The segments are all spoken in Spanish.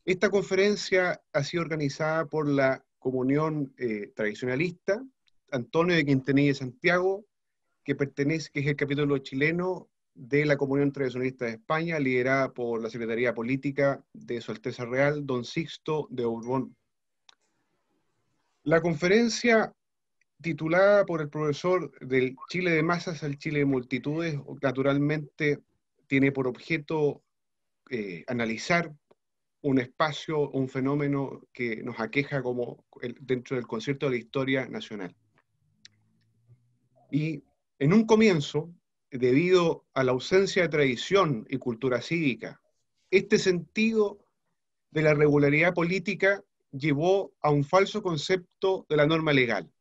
Esta conferencia ha sido organizada por la Comunión Tradicionalista, Antonio de Quintanilla de Santiago, que es el capítulo chileno de la Comunión Tradicionalista de España, liderada por la Secretaría Política de Su Alteza Real, don Sixto de Borbón. La conferencia, titulada por el profesor del Chile de masas al Chile de multitudes, naturalmente tiene por objeto analizar un espacio, un fenómeno que nos aqueja dentro del concierto de la historia nacional. Y en un comienzo, debido a la ausencia de tradición y cultura cívica, este sentido de la regularidad política llevó a un falso concepto de la norma legal.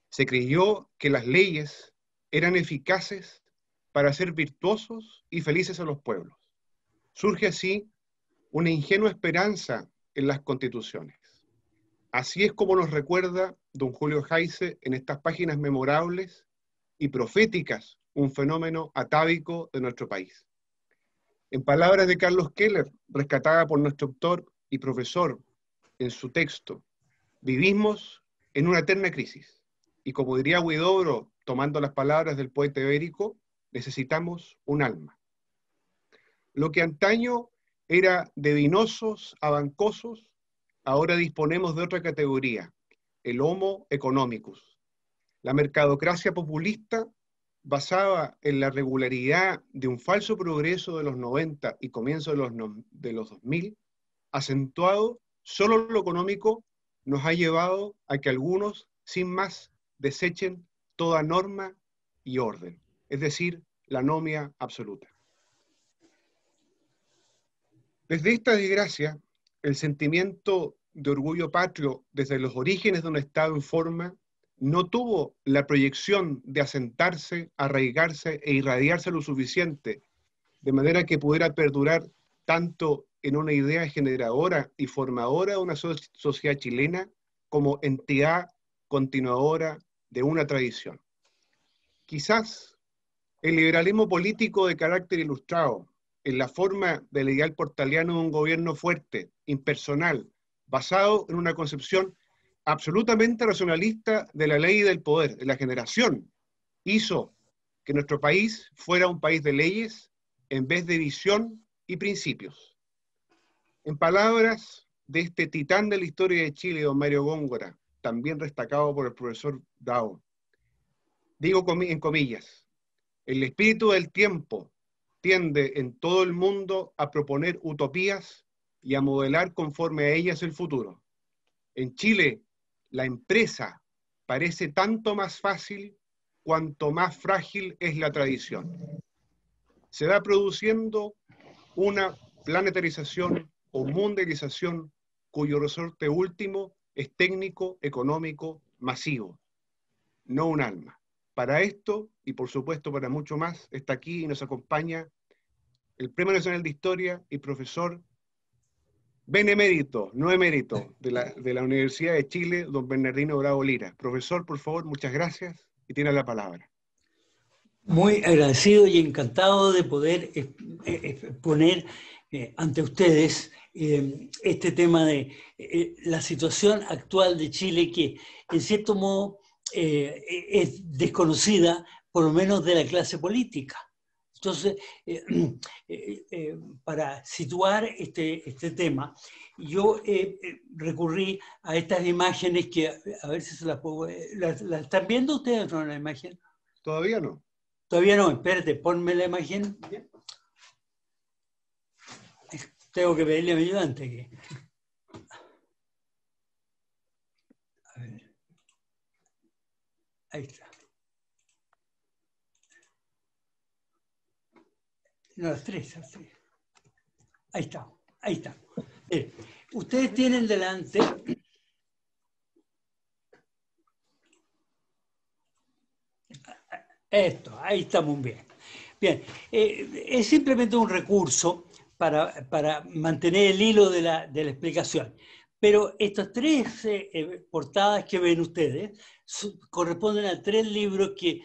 Se creyó que las leyes eran eficaces para hacer virtuosos y felices a los pueblos. Surge así una ingenua esperanza en las constituciones. Así es como nos recuerda don Julio Jaise en estas páginas memorables y proféticas un fenómeno atávico de nuestro país. En palabras de Carlos Keller, rescatada por nuestro autor y profesor en su texto, vivimos en una eterna crisis. Y como diría Huidobro, tomando las palabras del poeta ibérico, necesitamos un alma. Lo que antaño era de vinosos a bancosos, ahora disponemos de otra categoría, el homo economicus. La mercadocracia populista, basada en la regularidad de un falso progreso de los 90 y comienzo de los 2000, acentuado solo lo económico, nos ha llevado a que algunos, sin más, desechen toda norma y orden, es decir, la anomia absoluta. Desde esta desgracia, el sentimiento de orgullo patrio desde los orígenes de un Estado en forma no tuvo la proyección de asentarse, arraigarse e irradiarse lo suficiente, de manera que pudiera perdurar tanto en una idea generadora y formadora de una sociedad chilena como entidad continuadora de una tradición. Quizás el liberalismo político de carácter ilustrado, en la forma del ideal portaliano de un gobierno fuerte, impersonal, basado en una concepción absolutamente racionalista de la ley y del poder, de la generación, hizo que nuestro país fuera un país de leyes en vez de visión y principios. En palabras de este titán de la historia de Chile, don Mario Góngora, también destacado por el profesor Dao, digo en comillas, el espíritu del tiempo tiende en todo el mundo a proponer utopías y a modelar conforme a ellas el futuro. En Chile, la empresa parece tanto más fácil cuanto más frágil es la tradición. Se va produciendo una planetarización o mundialización cuyo resorte último es técnico, económico, masivo, no un alma. Para esto, y por supuesto para mucho más, está aquí y nos acompaña el Premio Nacional de Historia y profesor benemérito, no emérito, de la Universidad de Chile, don Bernardino Bravo Lira. Profesor, por favor, muchas gracias y tiene la palabra. Muy agradecido y encantado de poder exponer ante ustedes este tema de la situación actual de Chile, que en cierto modo es desconocida, por lo menos de la clase política. Entonces, para situar este tema, yo recurrí a estas imágenes que, a ver si se las puedo... ¿Las están viendo ustedes o no la imagen? Todavía no. Todavía no, espérate, ponme la imagen. Tengo que pedirle a mi ayudante que... A ver. Ahí está. No, las tres, así. Ahí está, ahí está. Ustedes tienen delante... Esto, ahí estamos bien. Bien, es simplemente un recurso para mantener el hilo de la explicación. Pero estas tres portadas que ven ustedes corresponden a tres libros que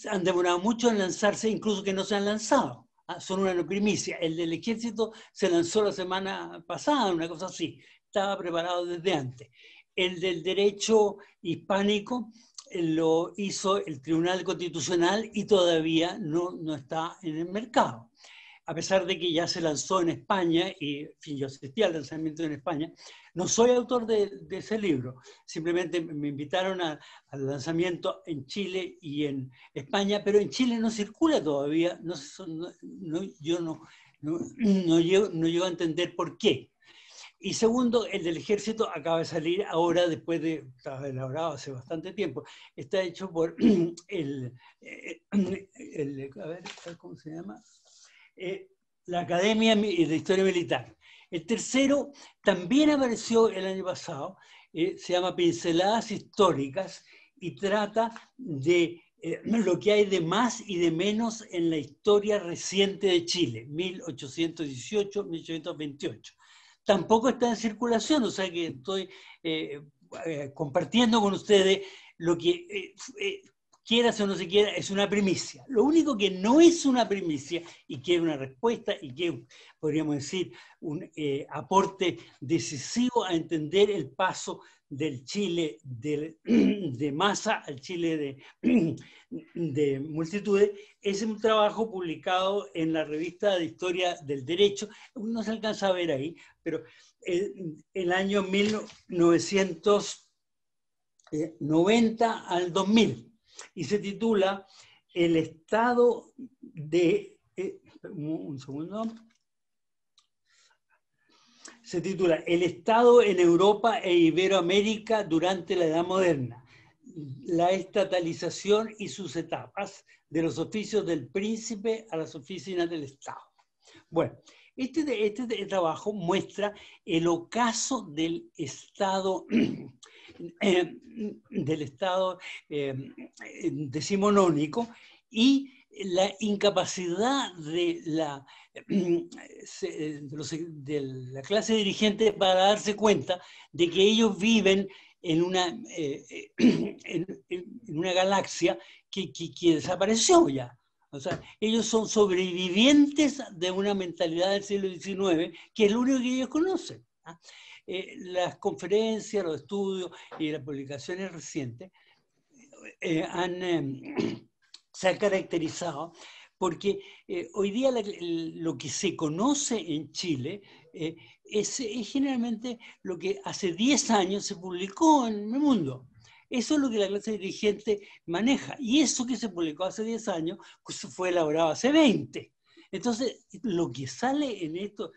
han demorado mucho en lanzarse, incluso que no se han lanzado. son una primicia. El del ejército se lanzó la semana pasada, una cosa así. Estaba preparado desde antes. El del derecho hispánico lo hizo el Tribunal Constitucional y todavía no está en el mercado. A pesar de que ya se lanzó en España, y en fin, yo asistí al lanzamiento en España, no soy autor de ese libro, simplemente me invitaron al lanzamiento en Chile y en España, pero en Chile no circula todavía, yo no llego a entender por qué. Y segundo, el del ejército acaba de salir ahora, estaba elaborado hace bastante tiempo, está hecho por a ver, ¿cómo se llama? La Academia de Historia Militar. El tercero también apareció el año pasado, se llama Pinceladas Históricas y trata de lo que hay de más y de menos en la historia reciente de Chile, 1818-1828. Tampoco está en circulación, o sea que estoy compartiendo con ustedes lo que quieras o no se quiera, es una primicia. Lo único que no es una primicia y que es una respuesta y que podríamos decir un aporte decisivo a entender el paso del Chile de masa al Chile de multitudes, es un trabajo publicado en la revista de Historia del Derecho, no se alcanza a ver ahí, pero el año 1990 al 2000. Y se titula El Estado de... un segundo. Se titula El Estado en Europa e Iberoamérica durante la Edad Moderna. La estatalización y sus etapas, de los oficios del príncipe a las oficinas del Estado. Bueno, este trabajo muestra el ocaso del Estado decimonónico y la incapacidad de la clase dirigente para darse cuenta de que ellos viven en una galaxia que desapareció ya. O sea, ellos son sobrevivientes de una mentalidad del siglo XIX que es lo único que ellos conocen. Las conferencias, los estudios y las publicaciones recientes se han caracterizado porque hoy día lo que se conoce en Chile es generalmente lo que hace 10 años se publicó en el mundo. Eso es lo que la clase dirigente maneja. Y eso que se publicó hace 10 años pues fue elaborado hace 20. Entonces, lo que sale en estas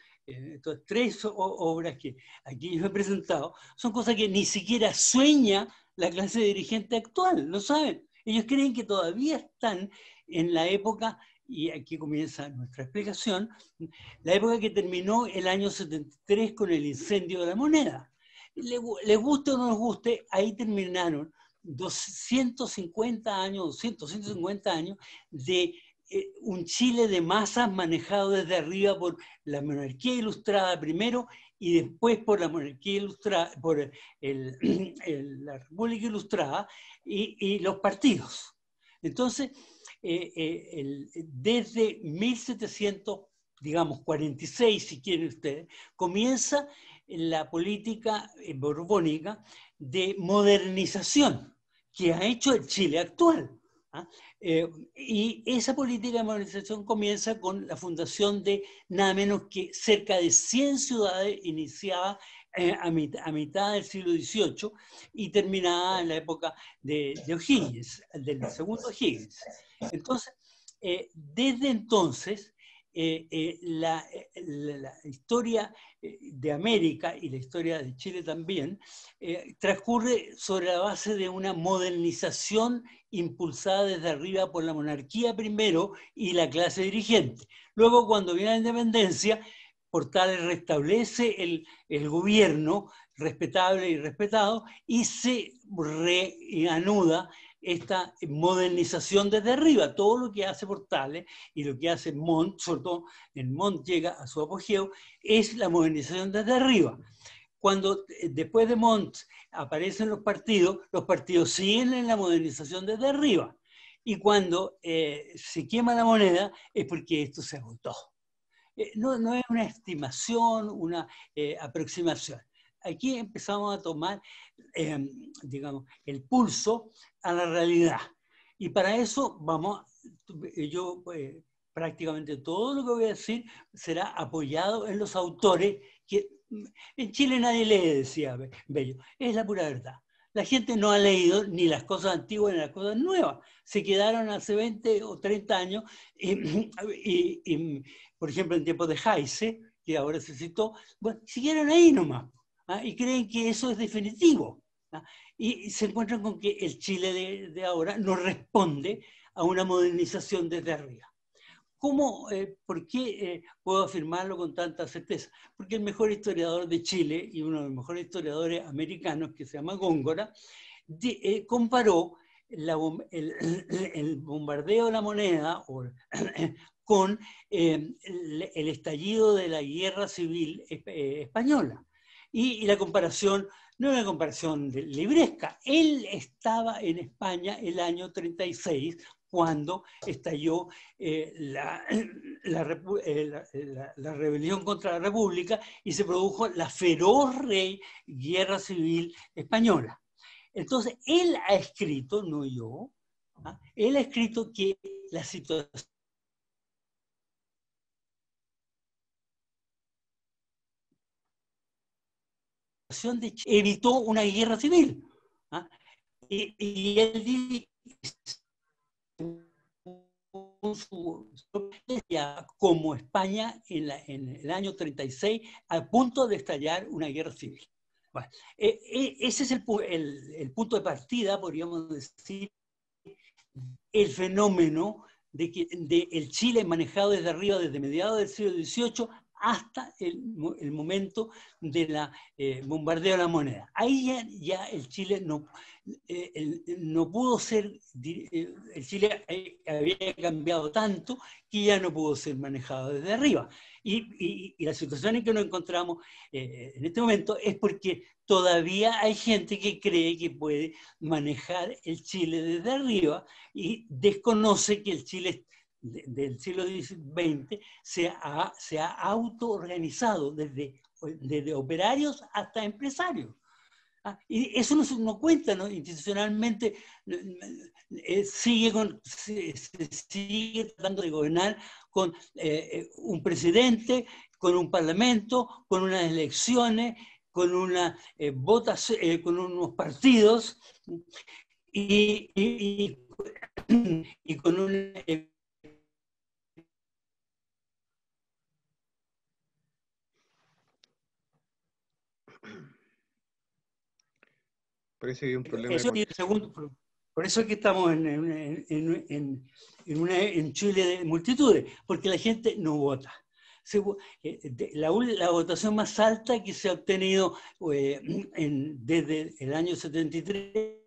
3 obras que aquí yo he presentado son cosas que ni siquiera sueña la clase dirigente actual, ¿lo saben? Ellos creen que todavía están en la época, y aquí comienza nuestra explicación, la época que terminó el año 73 con el incendio de la Moneda. Les guste o no les guste, ahí terminaron 250 años de un Chile de masas manejado desde arriba por la monarquía ilustrada primero y después por la monarquía ilustrada, por la República Ilustrada y los partidos. Entonces, desde 1746, si quieren ustedes, comienza la política borbónica de modernización que ha hecho el Chile actual. Y esa política de modernización comienza con la fundación de nada menos que cerca de 100 ciudades iniciadas a mitad del siglo XVIII y terminada en la época de O'Higgins, del segundo O'Higgins. Entonces, desde entonces, la historia de América y la historia de Chile también transcurre sobre la base de una modernización impulsada desde arriba por la monarquía primero y la clase dirigente. Luego, cuando viene la independencia, Portales restablece el gobierno respetable y respetado y se reanuda esta modernización desde arriba. Todo lo que hace Portales y lo que hace Montt, sobre todo en Montt llega a su apogeo, es la modernización desde arriba. Cuando después de Montt aparecen los partidos siguen en la modernización desde arriba. Y cuando se quema la moneda es porque esto se agotó. No es una estimación, una aproximación. Aquí empezamos a tomar, digamos, el pulso a la realidad. Y para eso yo prácticamente todo lo que voy a decir será apoyado en los autores que en Chile nadie lee, decía Bello. Es la pura verdad. La gente no ha leído ni las cosas antiguas ni las cosas nuevas. Se quedaron hace 20 o 30 años y por ejemplo, en tiempos de Heise, que ahora se citó, bueno, siguieron ahí nomás, y creen que eso es definitivo. Y se encuentran con que el Chile de ahora no responde a una modernización desde arriba. ¿Por qué puedo afirmarlo con tanta certeza? Porque el mejor historiador de Chile y uno de los mejores historiadores americanos, que se llama Góngora, comparó el bombardeo de la moneda con el estallido de la guerra civil española. Y la comparación no es una comparación libresca. Él estaba en España el año 36 cuando estalló la rebelión contra la República y se produjo la feroz guerra civil española. Entonces, él ha escrito, no yo, él ha escrito que la situación de Chile evitó una guerra civil. Y él como España en el año 36 a punto de estallar una guerra civil. Bueno, ese es el punto de partida, podríamos decir, el fenómeno de el Chile manejado desde arriba desde mediados del siglo XVIII hasta el momento del bombardeo de la moneda. Ahí ya el Chile no pudo ser, el Chile había cambiado tanto que ya no pudo ser manejado desde arriba. Y la situación en que nos encontramos en este momento es porque todavía hay gente que cree que puede manejar el Chile desde arriba y desconoce que el Chile del siglo XX se ha autoorganizado desde operarios hasta empresarios. Y eso no cuenta, ¿no? Institucionalmente se sigue tratando de gobernar con un presidente, con un parlamento, con unas elecciones, con una votación, con unos partidos y con un Parece que hay un problema de conexión. Por eso es que estamos en Chile de multitudes, porque la gente no vota. La votación más alta que se ha obtenido desde el año 73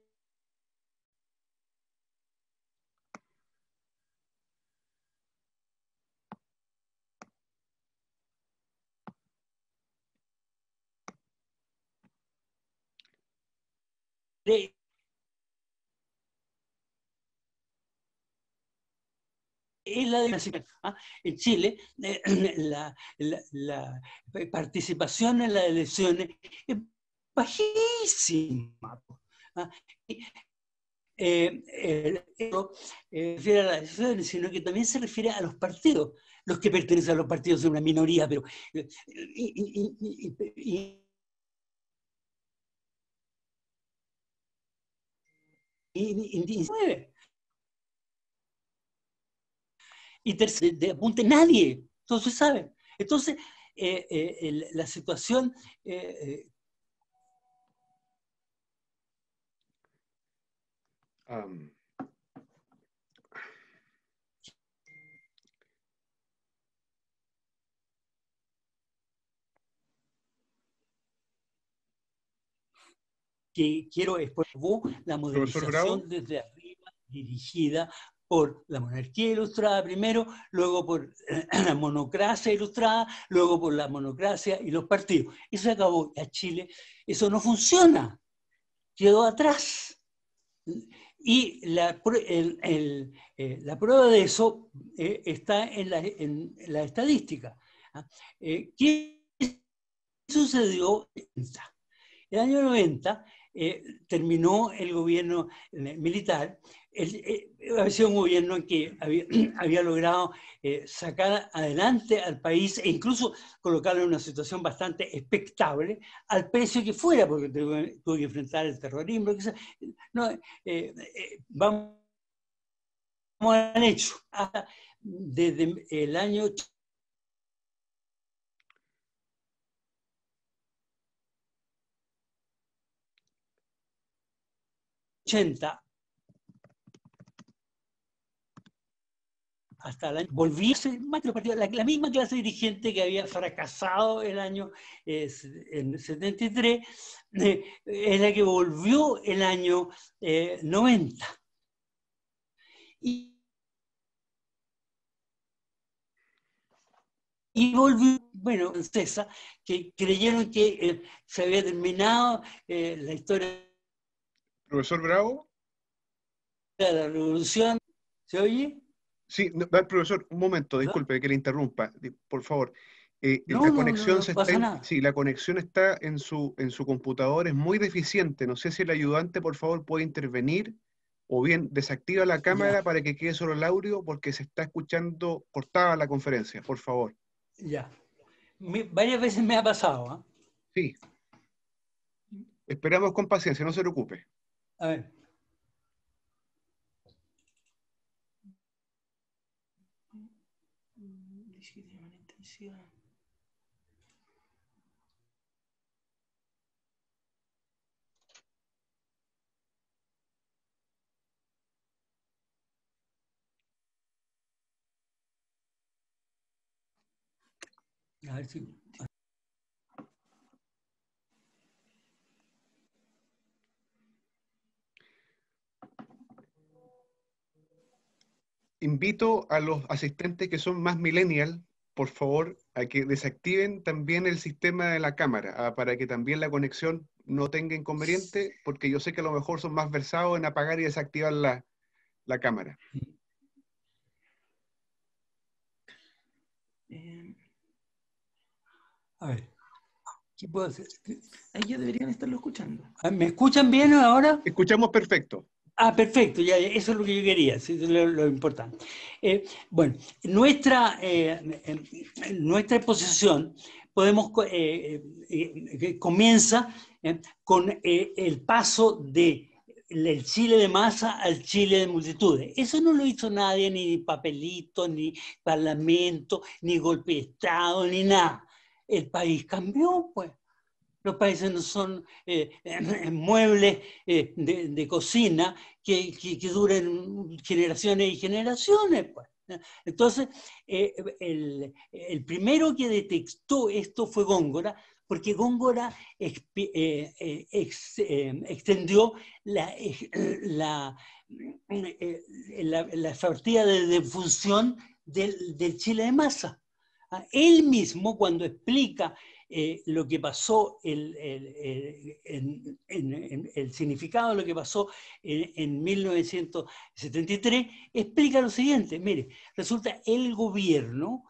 es la de en Chile, la participación en las elecciones es bajísima. Refiere a las elecciones, sino que también se refiere a los partidos. Los que pertenecen a los partidos son una minoría, pero y de apunte nadie, entonces sabe. Entonces, la situación que quiero exponer la modernización desde arriba dirigida por la monarquía ilustrada primero, luego por la monocracia ilustrada, luego por la monocracia y los partidos. Eso se acabó. A Chile eso no funciona. Quedó atrás. Y la prueba de eso está en la estadística. ¿Qué sucedió? El año 90 terminó el gobierno militar. Había sido un gobierno que había logrado sacar adelante al país e incluso colocarlo en una situación bastante expectable, al precio que fuera, porque tuvo que enfrentar el terrorismo. No, vamos al hecho. Desde el año 80 hasta el año, volví a ser más que los partidos, la misma clase dirigente que había fracasado el año en 73, es la que volvió el año 90. Y volvió, bueno, César, que creyeron que se había terminado la historia Profesor Bravo. de la revolución. ¿Se oye? Sí, no, profesor, un momento, disculpe que le interrumpa, por favor. No, La conexión no pasa nada. sí, la conexión está en su computador, es muy deficiente. No sé si el ayudante, por favor, puede intervenir o bien desactiva la cámara para que quede solo el audio porque se está escuchando cortada la conferencia, por favor. Ya. Varias veces me ha pasado. Sí. Esperamos con paciencia, no se preocupe. A ver. A ver si... Invito a los asistentes que son más millennial, por favor, a que desactiven también el sistema de la cámara, para que también la conexión no tenga inconveniente, porque yo sé que a lo mejor son más versados en apagar y desactivar la cámara. A ver, ¿qué puedo hacer? Ellos deberían estarlo escuchando. ¿Me escuchan bien ahora? Escuchamos perfecto. Perfecto, ya, eso es lo que yo quería, eso es lo importante. Bueno, nuestra exposición comienza con el paso del Chile de masa al Chile de multitudes. Eso no lo hizo nadie, ni papelito, ni parlamento, ni golpe de Estado, ni nada. El país cambió, pues. Los países no son muebles de cocina que duren generaciones y generaciones. Pues. Entonces, el primero que detectó esto fue Góngora, porque Góngora extendió la partida de defunción del Chile de masa. Él mismo, cuando explica lo que pasó, el significado de lo que pasó en 1973, explica lo siguiente. Mire, resulta el gobierno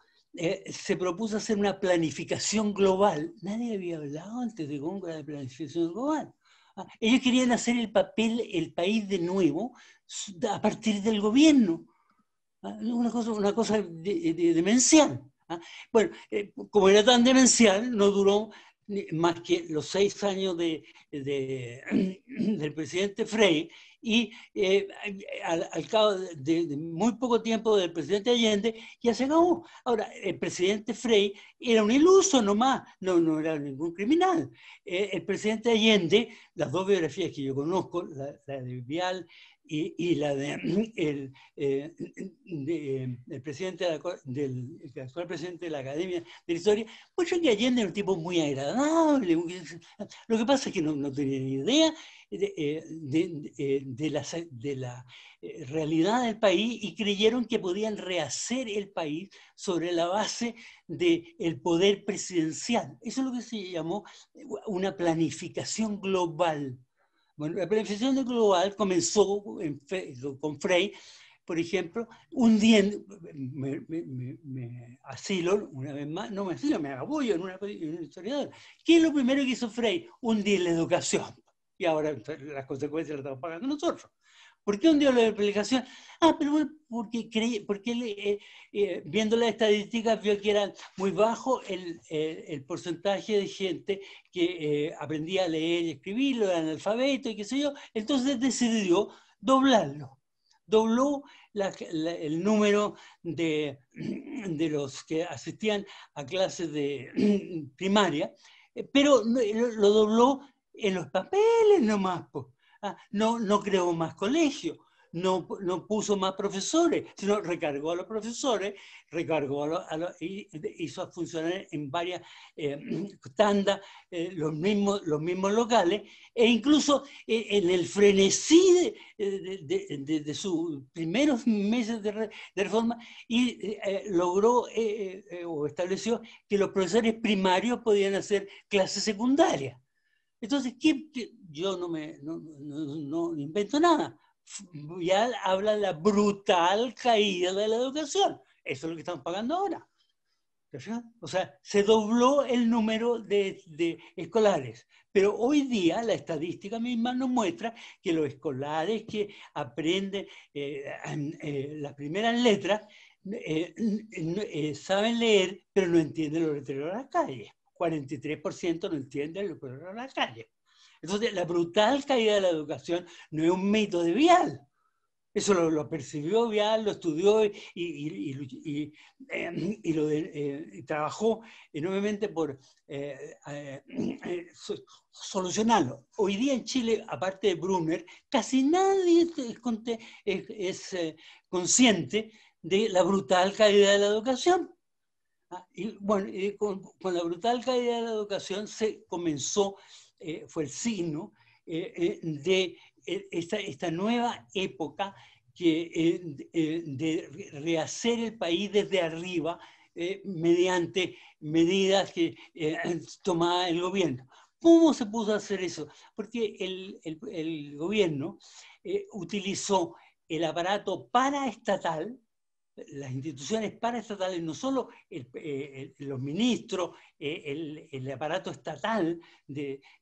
se propuso hacer una planificación global. Nadie había hablado antes de Góngora de planificación global. Ellos querían hacer el país de nuevo a partir del gobierno. Una cosa demencial. Bueno, como era tan demencial, no duró más que los 6 años del presidente Frei, y al cabo de muy poco tiempo del presidente Allende ya se acabó. Ahora, el presidente Frei era un iluso nomás, no era ningún criminal. El presidente Allende, las dos biografías que yo conozco, la de Vial y la de el presidente del actual presidente de la Academia de la Historia, mucho que Allende era un tipo muy agradable. Lo que pasa es que no tenía ni idea de la realidad del país, y creyeron que podían rehacer el país sobre la base del poder presidencial. Eso es lo que se llamó una planificación global. Bueno, la planificación global comenzó con Frey, por ejemplo, un día, me asilo una vez más, no me asilo, me apoyo en un historiador. ¿Qué es lo primero que hizo Frey? Hundir la educación. Y ahora las consecuencias las estamos pagando nosotros. ¿Por qué hundió la educación? Pero bueno, porque viendo las estadísticas vio que era muy bajo el porcentaje de gente que aprendía a leer y escribir, lo analfabeto y qué sé yo, entonces decidió doblarlo. Dobló el número de los que asistían a clases de primaria, pero lo dobló en los papeles nomás, pues. No creó más colegios, no puso más profesores, sino recargó a los profesores, hizo funcionar en varias tandas los mismos locales, e incluso en el frenesí de sus primeros meses de reforma, logró o estableció que los profesores primarios podían hacer clases secundarias. Entonces, yo no invento nada. Ya habla de la brutal caída de la educación. Eso es lo que estamos pagando ahora. O sea, se dobló el número de escolares. Pero hoy día la estadística misma nos muestra que los escolares que aprenden las primeras letras saben leer, pero no entienden los letreros de las calles. 43% no entienden los letreros de las calles. Entonces, la brutal caída de la educación no es un mito de Vial. Eso lo percibió Vial, lo estudió y trabajó enormemente por solucionarlo. Hoy día en Chile, aparte de Brunner, casi nadie es consciente de la brutal caída de la educación. Y bueno, con la brutal caída de la educación se comenzó, fue el signo de esta nueva época de rehacer el país desde arriba mediante medidas que tomaba el gobierno. ¿Cómo se pudo hacer eso? Porque el gobierno utilizó el aparato paraestatal, las instituciones paraestatales, no solo los ministros, el aparato estatal,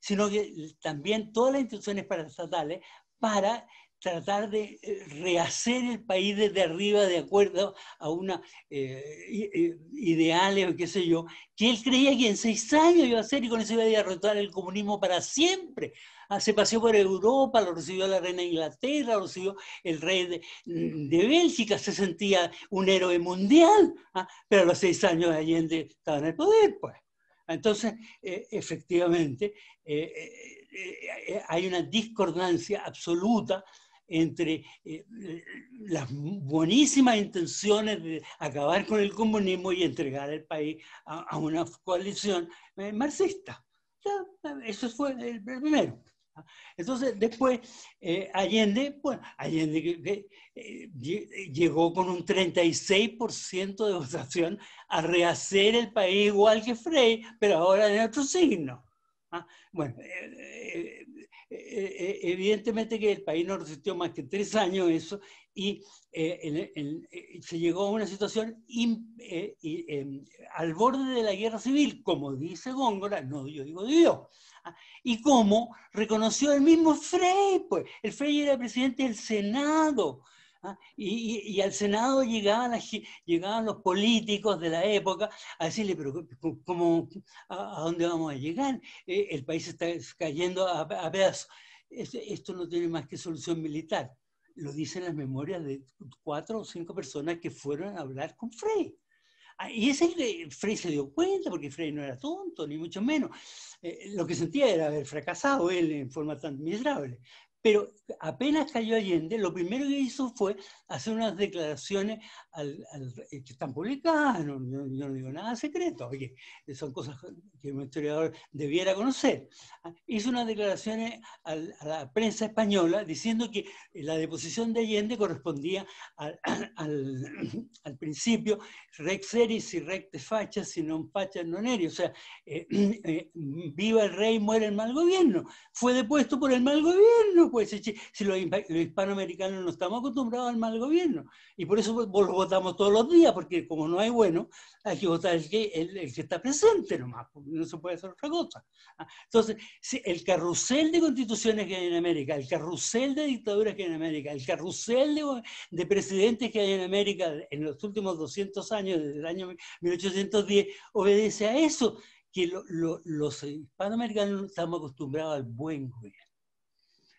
sino que también todas las instituciones paraestatales para tratar de rehacer el país desde arriba de acuerdo a unas ideales o qué sé yo, que él creía que en 6 años iba a hacer y con eso iba a derrotar el comunismo para siempre. Se paseó por Europa, lo recibió la reina de Inglaterra, lo recibió el rey de Bélgica, se sentía un héroe mundial, pero a los 6 años Allende estaba en el poder, pues. Entonces, efectivamente, hay una discordancia absoluta entre las buenísimas intenciones de acabar con el comunismo y entregar el país a una coalición marxista. Eso fue el primero. Entonces, después, Allende llegó con un 36% de votación a rehacer el país igual que Frey, pero ahora en otro signo. Bueno, evidentemente que el país no resistió más que 3 años eso y se llegó a una situación al borde de la guerra civil, como dice Góngora, no yo digo Dios. Y como reconoció el mismo Frey, pues el Frey era presidente del Senado. Y al Senado llegaban los políticos de la época a decirle, pero ¿a dónde vamos a llegar? El país está cayendo a pedazos. Esto no tiene más que solución militar. Lo dicen las memorias de 4 o 5 personas que fueron a hablar con Frey. Y Frey se dio cuenta, porque Frey no era tonto, ni mucho menos. Lo que sentía era haber fracasado él en forma tan miserable. Pero apenas cayó Allende, lo primero que hizo fue hacer unas declaraciones que están publicadas, yo no digo nada secreto, oye, son cosas que un historiador debiera conocer. Hizo unas declaraciones a la prensa española diciendo que la deposición de Allende correspondía al principio rex eris y recte facia, si non facia non eri, o sea, viva el rey, muere el mal gobierno. Fue depuesto por el mal gobierno, pues si los hispanoamericanos no estamos acostumbrados al mal gobierno, y por eso lo votamos todos los días, porque como no hay bueno, hay que votar el que está presente nomás, porque no se puede hacer otra cosa. Entonces, el carrusel de constituciones que hay en América, el carrusel de dictaduras que hay en América, el carrusel de presidentes que hay en América en los últimos 200 años, desde el año 1810, obedece a eso, que los hispanoamericanos estamos acostumbrados al buen gobierno.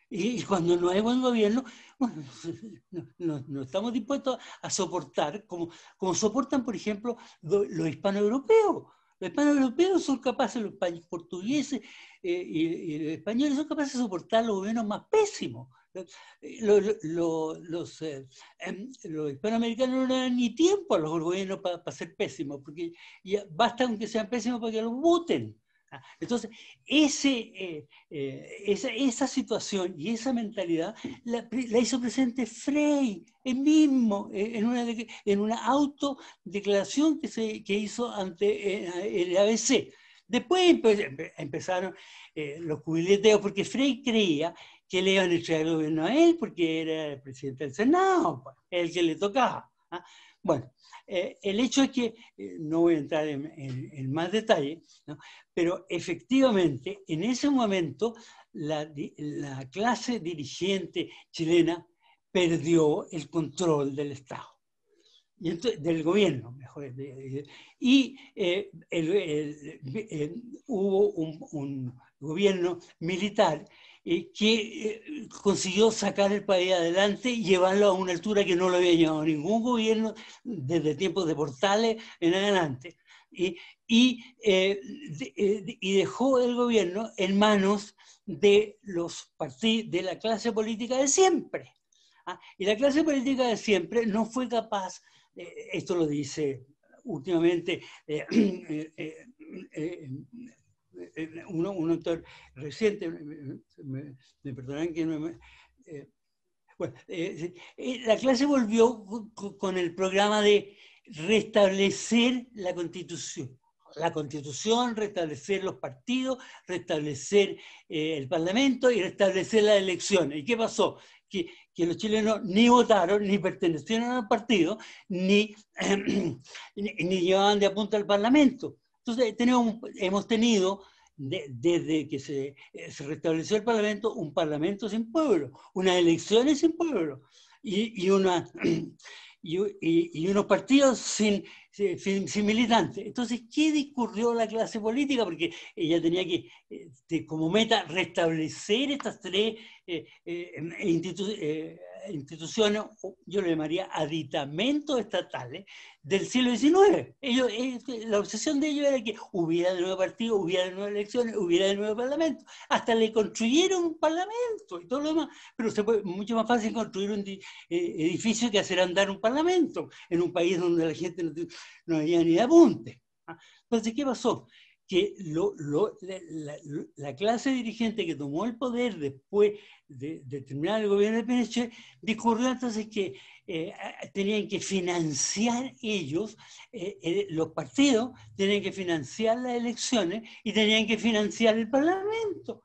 Y cuando no hay buen gobierno, bueno, no estamos dispuestos a soportar, como soportan, por ejemplo, los hispanoeuropeos. Los hispanoeuropeos son capaces, los portugueses y los españoles son capaces de soportar los gobiernos más pésimos. Los hispanoamericanos no dan ni tiempo a los gobiernos para ser pésimos, porque ya basta aunque sean pésimos para que los voten. Entonces, esa situación y esa mentalidad la hizo presente Frey, él mismo, en una autodeclaración que hizo ante el ABC. Después empezaron los cubileteos, porque Frey creía que le iban a entregar el gobierno a él, porque era el presidente del Senado, el que le tocaba. Bueno, el hecho es que, no voy a entrar en más detalle, ¿no? Pero efectivamente, en ese momento, la clase dirigente chilena perdió el control del Estado, y entonces, del gobierno, mejor. Y hubo un gobierno militar que consiguió sacar el país adelante y llevarlo a una altura que no lo había llevado ningún gobierno desde tiempos de Portales en adelante. Y dejó el gobierno en manos de los partidos, de la clase política de siempre. Y la clase política de siempre no fue capaz, esto lo dice últimamente un autor reciente, me perdonarán que no me... bueno, la clase volvió con el programa de restablecer la Constitución. La Constitución, restablecer los partidos, restablecer el Parlamento y restablecer las elecciones. ¿Y qué pasó? Que los chilenos ni votaron, ni pertenecieron al partido, ni llevaban de apunta al Parlamento. Entonces hemos tenido, desde que se restableció el Parlamento, un Parlamento sin pueblo, unas elecciones sin pueblo, y unos partidos sin militantes. Entonces, ¿qué discurrió la clase política? Porque ella tenía que, como meta, restablecer estas tres instituciones, yo lo llamaría aditamentos estatales del siglo XIX. La obsesión de ellos era que hubiera de nuevo partido, hubiera de nuevo elecciones, hubiera de nuevo parlamento. Hasta le construyeron un parlamento y todo lo demás, pero es mucho más fácil construir un edificio que hacer andar un parlamento en un país donde la gente no había ni de apunte. Entonces, ¿qué pasó? Que la clase dirigente que tomó el poder después de terminar el gobierno de Pinochet discurrió entonces que tenían que financiar ellos, los partidos tenían que financiar las elecciones y tenían que financiar el Parlamento.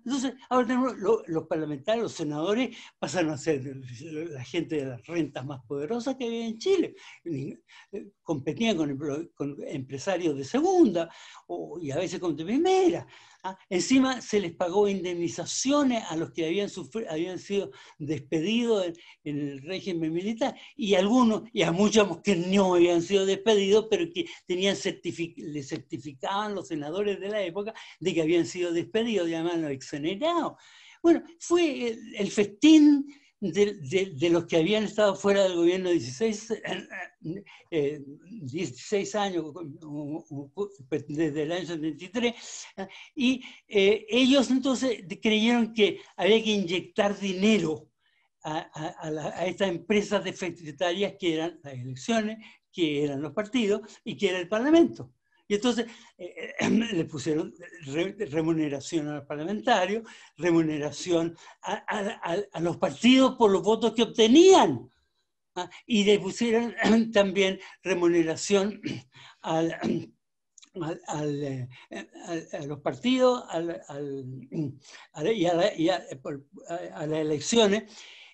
Entonces, ahora tenemos los parlamentarios, los senadores, pasaron a ser la gente de las rentas más poderosas que había en Chile. Competían con empresarios de segunda y a veces con de primera. Encima se les pagó indemnizaciones a los que habían sido despedidos en el régimen militar, y a muchos que no habían sido despedidos, pero que les certificaban los senadores de la época de que habían sido despedidos, llamaban los exonerados. Bueno, fue el festín de los que habían estado fuera del gobierno 16 años, desde el año 73, y ellos entonces creyeron que había que inyectar dinero a estas empresas deficitarias que eran las elecciones, que eran los partidos y que era el Parlamento. Y entonces le pusieron remuneración a los parlamentarios, remuneración a los partidos por los votos que obtenían. Y le pusieron también remuneración a los partidos y a las elecciones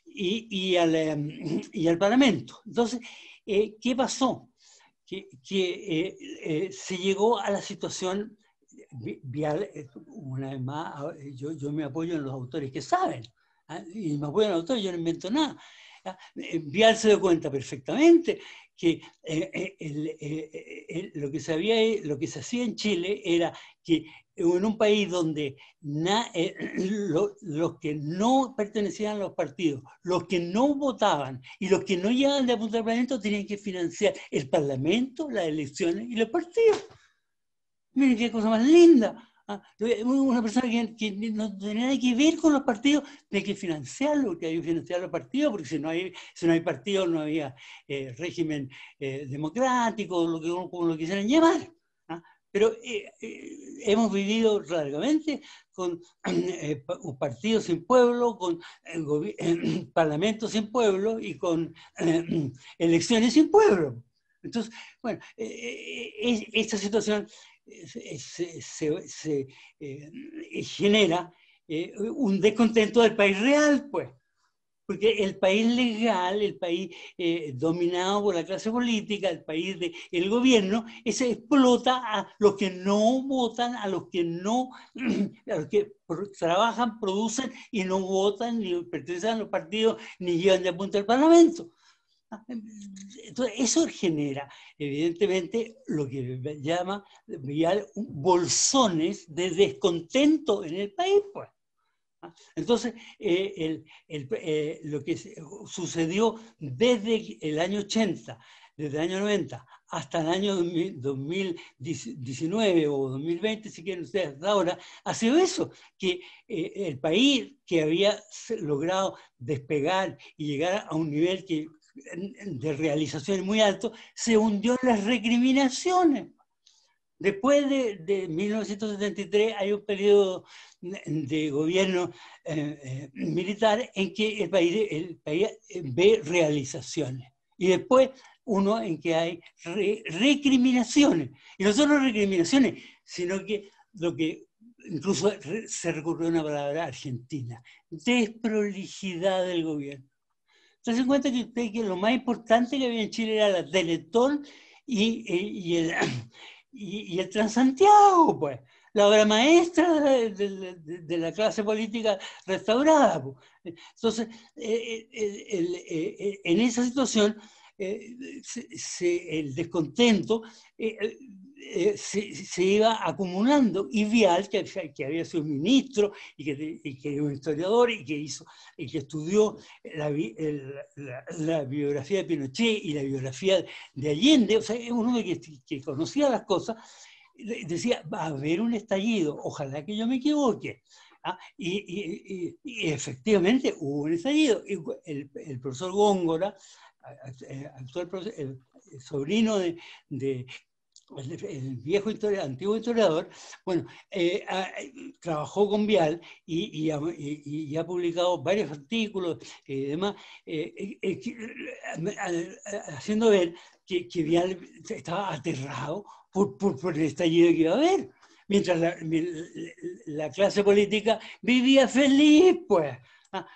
y al Parlamento. Entonces, ¿qué pasó? Que se llegó a la situación vial. Una vez más, yo me apoyo en los autores que saben, y me apoyo en los autores, yo no invento nada. Vial se dio cuenta perfectamente que lo que se hacía en Chile era que en un país donde los que no pertenecían a los partidos, los que no votaban y los que no llegaban de apuntar al Parlamento tenían que financiar el Parlamento, las elecciones y los partidos. Miren qué cosa más linda. Una persona que no tenía nada que ver con los partidos, tiene que financiarlo, porque hay que financiar los partidos, porque si no hay partidos no había régimen democrático, como lo quisieran llamar. Pero hemos vivido largamente con partidos sin pueblo, con parlamentos sin pueblo y con elecciones sin pueblo. Entonces, bueno, esta situación se genera un descontento del país real, pues. Porque el país legal, el país dominado por la clase política, el país del gobierno, se explota a los que no votan, a los que trabajan, producen y no votan, ni pertenecen a los partidos, ni llevan de punta al Parlamento. Entonces, eso genera, evidentemente, lo que llama bolsones de descontento en el país, pues. Entonces, lo que sucedió desde el año 80, desde el año 90 hasta el año 2019 o 2020, si quieren ustedes, hasta ahora, ha sido eso, que el país que había logrado despegar y llegar a un nivel de realización muy alto, se hundió en las recriminaciones. Después de 1973 hay un periodo de gobierno militar en que el país ve realizaciones. Y después uno en que hay recriminaciones. Y no solo recriminaciones, sino que lo que incluso se recurrió a una palabra argentina, desprolijidad del gobierno. Entonces, en cuenta que lo más importante que había en Chile era la Teletón y el Transantiago, pues, la obra maestra de la clase política restaurada, pues. Entonces, en esa situación, el descontento se iba acumulando, y Vial, que había sido ministro y que era un historiador y que estudió la biografía de Pinochet y la biografía de Allende, o sea, es un hombre que conocía las cosas, decía, va a haber un estallido, ojalá que yo me equivoque. Y efectivamente hubo un estallido. El profesor Góngora, el sobrino el viejo antiguo historiador, bueno, trabajó con Vial y ha publicado varios artículos y demás, haciendo ver que Vial estaba aterrado por el estallido que iba a haber, mientras la clase política vivía feliz, pues,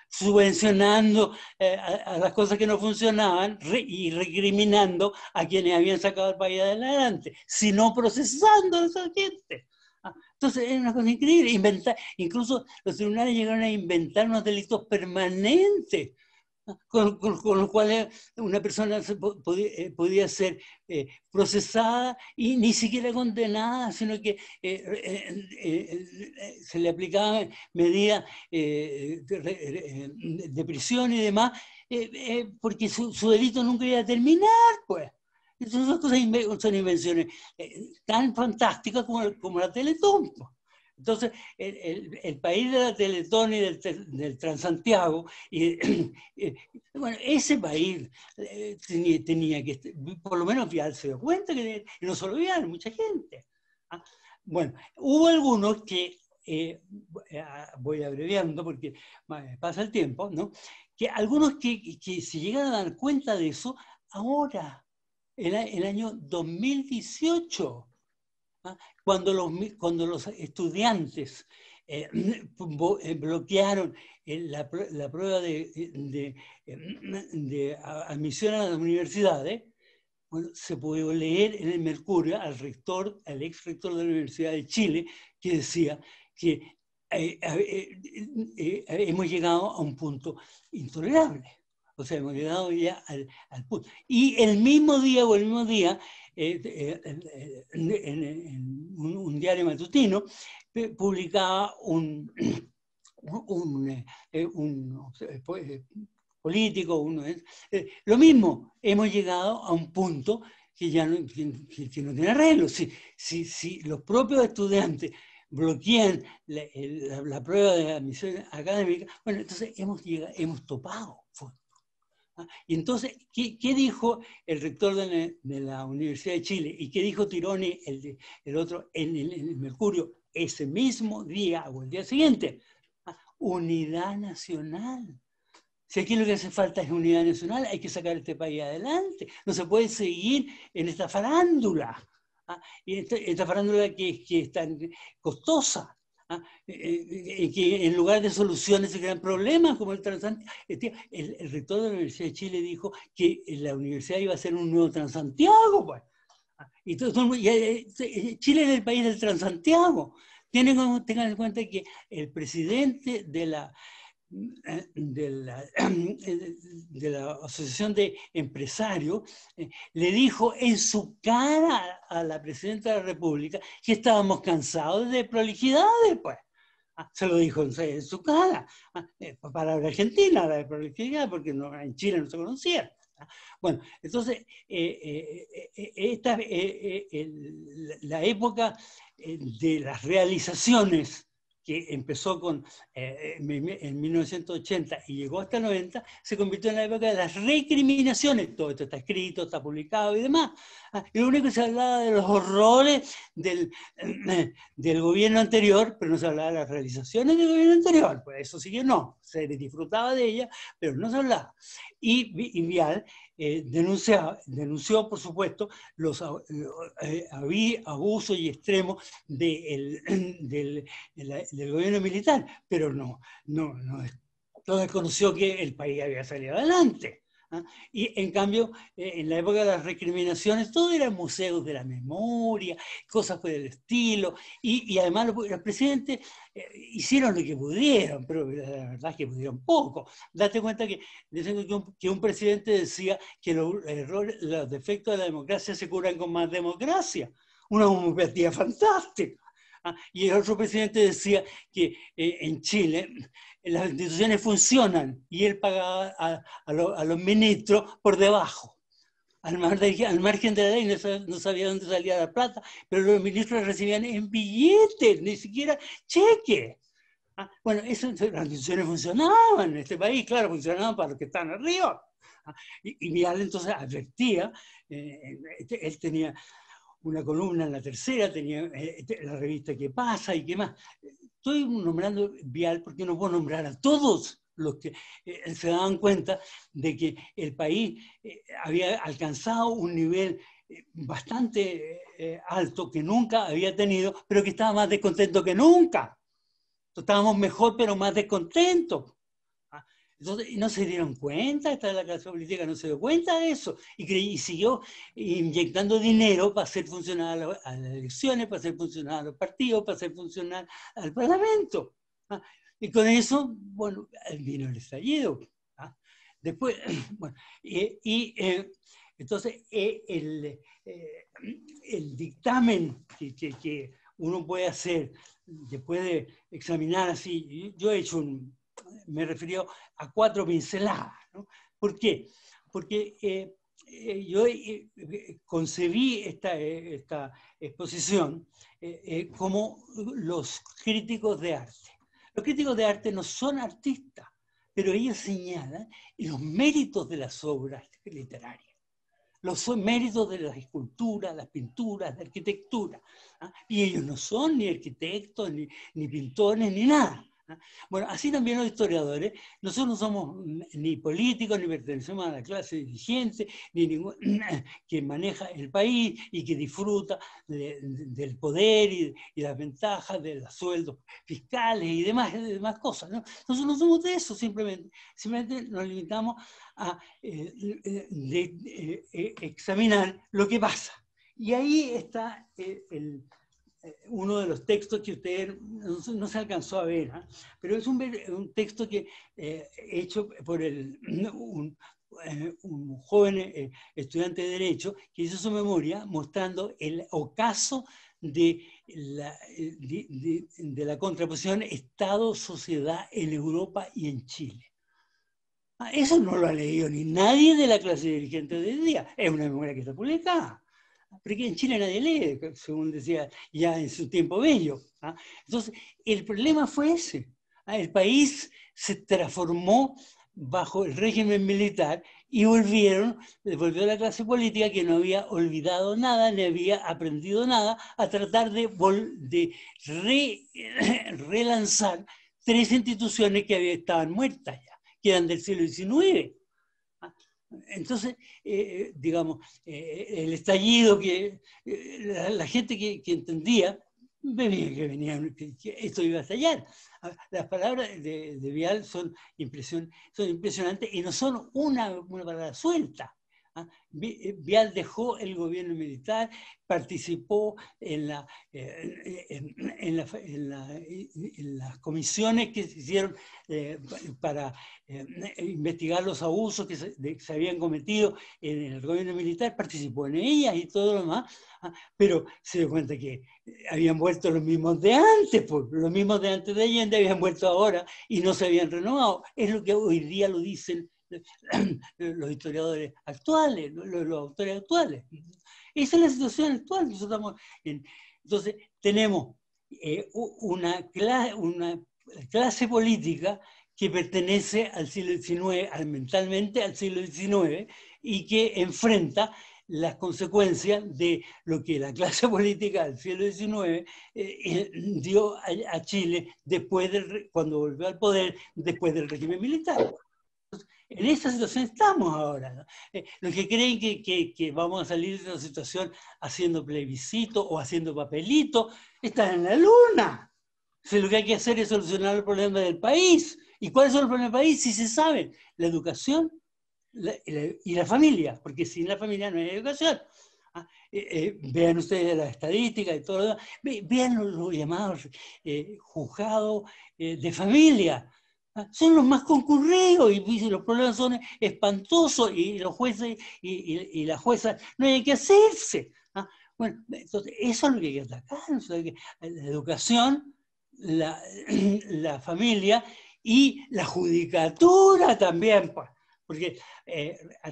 subvencionando a las cosas que no funcionaban y recriminando a quienes habían sacado el país adelante, sino procesando a esa gente. Entonces es una cosa increíble. Incluso los tribunales llegaron a inventar unos delitos permanentes con lo cual una persona podía ser procesada y ni siquiera condenada, sino que se le aplicaban medidas de prisión y demás, porque su delito nunca iba a terminar, pues. Esas cosas son invenciones tan fantásticas como la Teletón, pues. Entonces, el país de la Teletón y del Transantiago, bueno, ese país tenía que, por lo menos Vial se dio cuenta, que no solo Vial, mucha gente. ¿Ah? Bueno, hubo algunos que, voy abreviando porque pasa el tiempo, ¿no? Que algunos que se llegaron a dar cuenta de eso ahora, el año 2018. Cuando los estudiantes bloquearon la prueba de admisión a las universidades, bueno, se pudo leer en el Mercurio al ex rector de la Universidad de Chile, que decía que hemos llegado a un punto intolerable. O sea, hemos llegado ya al punto. Y el mismo día, en un diario matutino, publicaba un político, lo mismo, hemos llegado a un punto que ya no tiene arreglo. Si los propios estudiantes bloquean la prueba de admisión académica, bueno, entonces hemos topado. Y entonces, ¿qué dijo el rector de la Universidad de Chile? ¿Y qué dijo Tironi, el otro, en el Mercurio, ese mismo día o el día siguiente? Unidad nacional. Si aquí lo que hace falta es unidad nacional, hay que sacar este país adelante. No se puede seguir en esta farándula. Y esta farándula que es tan costosa. Que en lugar de soluciones se crean problemas como el Transantiago. El rector de la Universidad de Chile dijo que la universidad iba a ser un nuevo Transantiago, pues. Y Chile es el país del Transantiago. Tengan en cuenta que el presidente de la Asociación de Empresarios, le dijo en su cara a la presidenta de la República que estábamos cansados de prolijidades, pues. Se lo dijo en su cara. Palabra argentina, la de prolijidad, porque en Chile no se conocía. Bueno, entonces, la época de las realizaciones, que empezó en 1980 y llegó hasta el 90, se convirtió en la época de las recriminaciones. Todo esto está escrito, está publicado y demás. Y lo único que se hablaba de los horrores del gobierno anterior, pero no se hablaba de las realizaciones del gobierno anterior. Pues eso sí que no, se disfrutaba de ella, pero no se hablaba. Y Vial denunció, por supuesto, los abusos y extremos del gobierno militar, pero no desconoció que el país había salido adelante. Y en cambio, en la época de las recriminaciones, todo eran museos de la memoria, cosas por el estilo, y además los presidentes hicieron lo que pudieron, pero la verdad es que pudieron poco. Date cuenta que un presidente decía que los defectos de la democracia se curan con más democracia. Una homeopatía fantástica. Y el otro presidente decía que en Chile las instituciones funcionan y él pagaba a los ministros por debajo. Al margen de la ley no sabía dónde salía la plata, pero los ministros recibían en billetes, ni siquiera cheques. Bueno, las instituciones funcionaban en este país, claro, funcionaban para los que están arriba. Y Vial entonces advertía, él tenía una columna en La Tercera, tenía la revista ¿Qué pasa? Y qué más. Estoy nombrando Vial porque no puedo nombrar a todos los que se daban cuenta de que el país había alcanzado un nivel bastante alto que nunca había tenido, pero que estaba más descontento que nunca. Estábamos mejor, pero más descontentos. Entonces, no se dieron cuenta, esta de la clase política no se dio cuenta de eso, y siguió inyectando dinero para hacer funcionar a las elecciones, para hacer funcionar a los partidos, para hacer funcionar al Parlamento. Y con eso, bueno, vino el estallido. Después, bueno, entonces el dictamen que uno puede hacer después de examinar así, yo he hecho me refiero a 4 pinceladas, ¿no? ¿Por qué? Porque yo concebí esta exposición como los críticos de arte. Los críticos de arte no son artistas, pero ellos señalan los méritos de las obras literarias, los méritos de las esculturas, las pinturas, la arquitectura. ¿Ah? Y ellos no son ni arquitectos, ni pintores, ni nada. Bueno, así también los historiadores, nosotros no somos ni políticos, ni pertenecemos a la clase dirigente, ni ningún que maneja el país y que disfruta del poder y las ventajas de los sueldos fiscales y demás cosas, ¿no? Nosotros no somos de eso, simplemente nos limitamos a examinar lo que pasa. Y ahí está uno de los textos que usted no se alcanzó a ver, ¿eh? Pero es un texto que hecho por un joven estudiante de Derecho que hizo su memoria mostrando el ocaso de la contraposición Estado-sociedad en Europa y en Chile. Eso no lo ha leído ni nadie de la clase dirigente de hoy día. Es una memoria que está publicada. Porque en Chile nadie lee, según decía ya en su tiempo Bello. ¿Ah? Entonces, el problema fue ese. ¿Ah? El país se transformó bajo el régimen militar y volvió la clase política que no había olvidado nada, ni había aprendido nada, a tratar de relanzar 3 instituciones que estaban muertas ya, que eran del siglo XIX. Entonces, digamos, el estallido que la gente que entendía, que esto iba a estallar. Las palabras de Vial son impresionantes y no son una palabra suelta. Vial dejó el gobierno militar, participó en las comisiones que se hicieron para investigar los abusos que se habían cometido en el gobierno militar, participó en ellas y todo lo demás, pero se dio cuenta que habían vuelto los mismos de antes, pues, los mismos de antes de Allende habían vuelto ahora y no se habían renovado. Es lo que hoy día lo dicen los historiadores actuales, los autores actuales. Esa es la situación actual. Entonces, tenemos una clase política que pertenece al siglo XIX, mentalmente al siglo XIX, y que enfrenta las consecuencias de lo que la clase política del siglo XIX dio a Chile cuando volvió al poder después del régimen militar. En esa situación estamos ahora, ¿no? Los que creen que vamos a salir de esa situación haciendo plebiscito o haciendo papelito, están en la luna. O sea, lo que hay que hacer es solucionar el problema del país. ¿Y cuáles son los problemas del país? Si se saben, la educación y la familia, porque sin la familia no hay educación. Vean ustedes las estadísticas y todo lo demás. Vean los llamados juzgados de familia. Son los más concurridos y los problemas son espantosos y los jueces y las juezas no hay que hacerse. Bueno, entonces eso es lo que hay que atacar, o sea, la educación, la familia y la judicatura también, pues, porque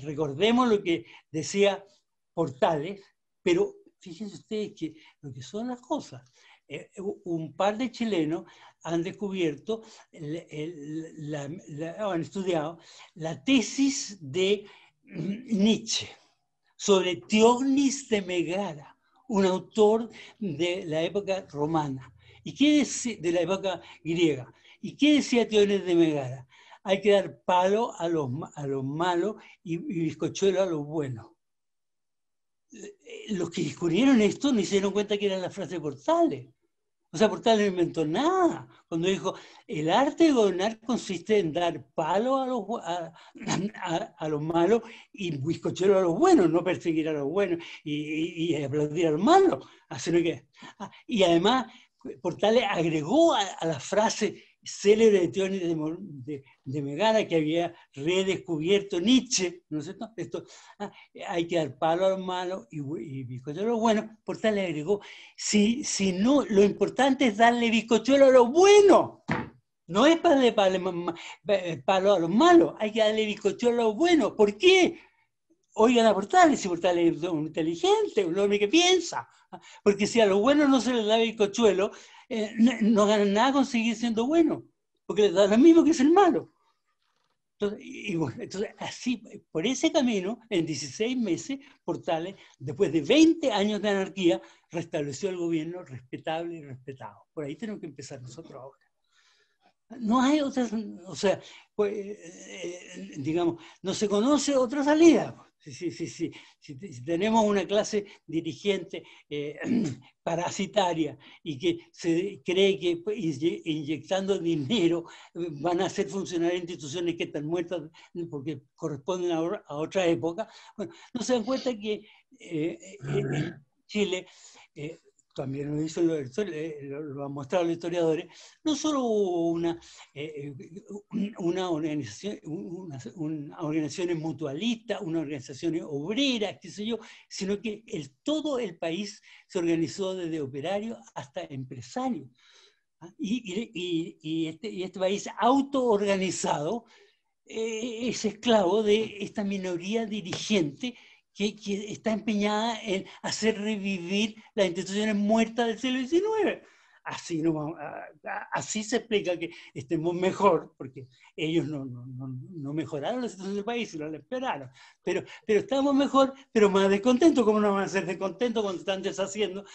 recordemos lo que decía Portales, pero fíjense ustedes que lo que son las cosas. Un par de chilenos han descubierto, han estudiado la tesis de Nietzsche sobre Teognis de Megara, un autor de la época romana, de la época griega. ¿Y qué decía Teognis de Megara? Hay que dar palo a los malos y bizcochuelo a los buenos. Los que descubrieron esto no se dieron cuenta que era la frase de Portales. O sea, Portales no inventó nada. Cuando dijo, el arte de gobernar consiste en dar palo a los malos y bizcochero a los buenos, no perseguir a los buenos y aplaudir a los malos. Y además, Portales agregó a la frase célebre teoría de Megara, que había redescubierto Nietzsche, ¿no es cierto? Hay que dar palo a los malos y bizcochuelo a los buenos. Por tal le agregó, si no, lo importante es darle bizcochuelo a los buenos. No es para darle palo a los malos, hay que darle bizcochuelo a los buenos. ¿Por qué? Oigan a Portales, si Portales es un inteligente, un hombre que piensa. Porque si a los buenos no se les da bizcochuelo, no ganan nada con seguir siendo buenos, porque les da lo mismo que ser malo. Entonces, así, por ese camino, en 16 meses, Portales, después de 20 años de anarquía, restableció el gobierno respetable y respetado. Por ahí tenemos que empezar nosotros ahora. No hay otras, o sea, pues, digamos, no se conoce otra salida. Si tenemos una clase dirigente parasitaria y que se cree que inyectando dinero van a hacer funcionar instituciones que están muertas porque corresponden a otra época, bueno, no se dan cuenta que en Chile, también lo hizo, lo han mostrado los historiadores, no solo hubo una organizaciones mutualistas, una organizaciones obreras, qué sé yo, sino que todo el país se organizó desde operarios hasta empresarios. Y este país autoorganizado es esclavo de esta minoría dirigente que está empeñada en hacer revivir las instituciones muertas del siglo XIX. Así se explica que estemos mejor, porque ellos no mejoraron la situación del país, sino la empeoraron. Pero estamos mejor, pero más descontentos. ¿Cómo no van a ser descontentos cuando están deshaciendo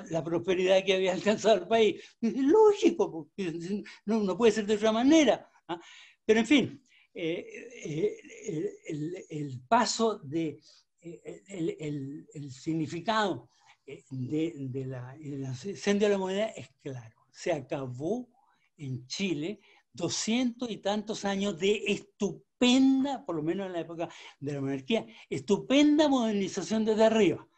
la prosperidad que había alcanzado el país? Es lógico, porque no puede ser de otra manera. Pero en fin, el paso de el significado del incendio de la moneda es claro. Se acabó en Chile 200 y tantos años de estupenda, por lo menos en la época de la monarquía, estupenda modernización desde arriba.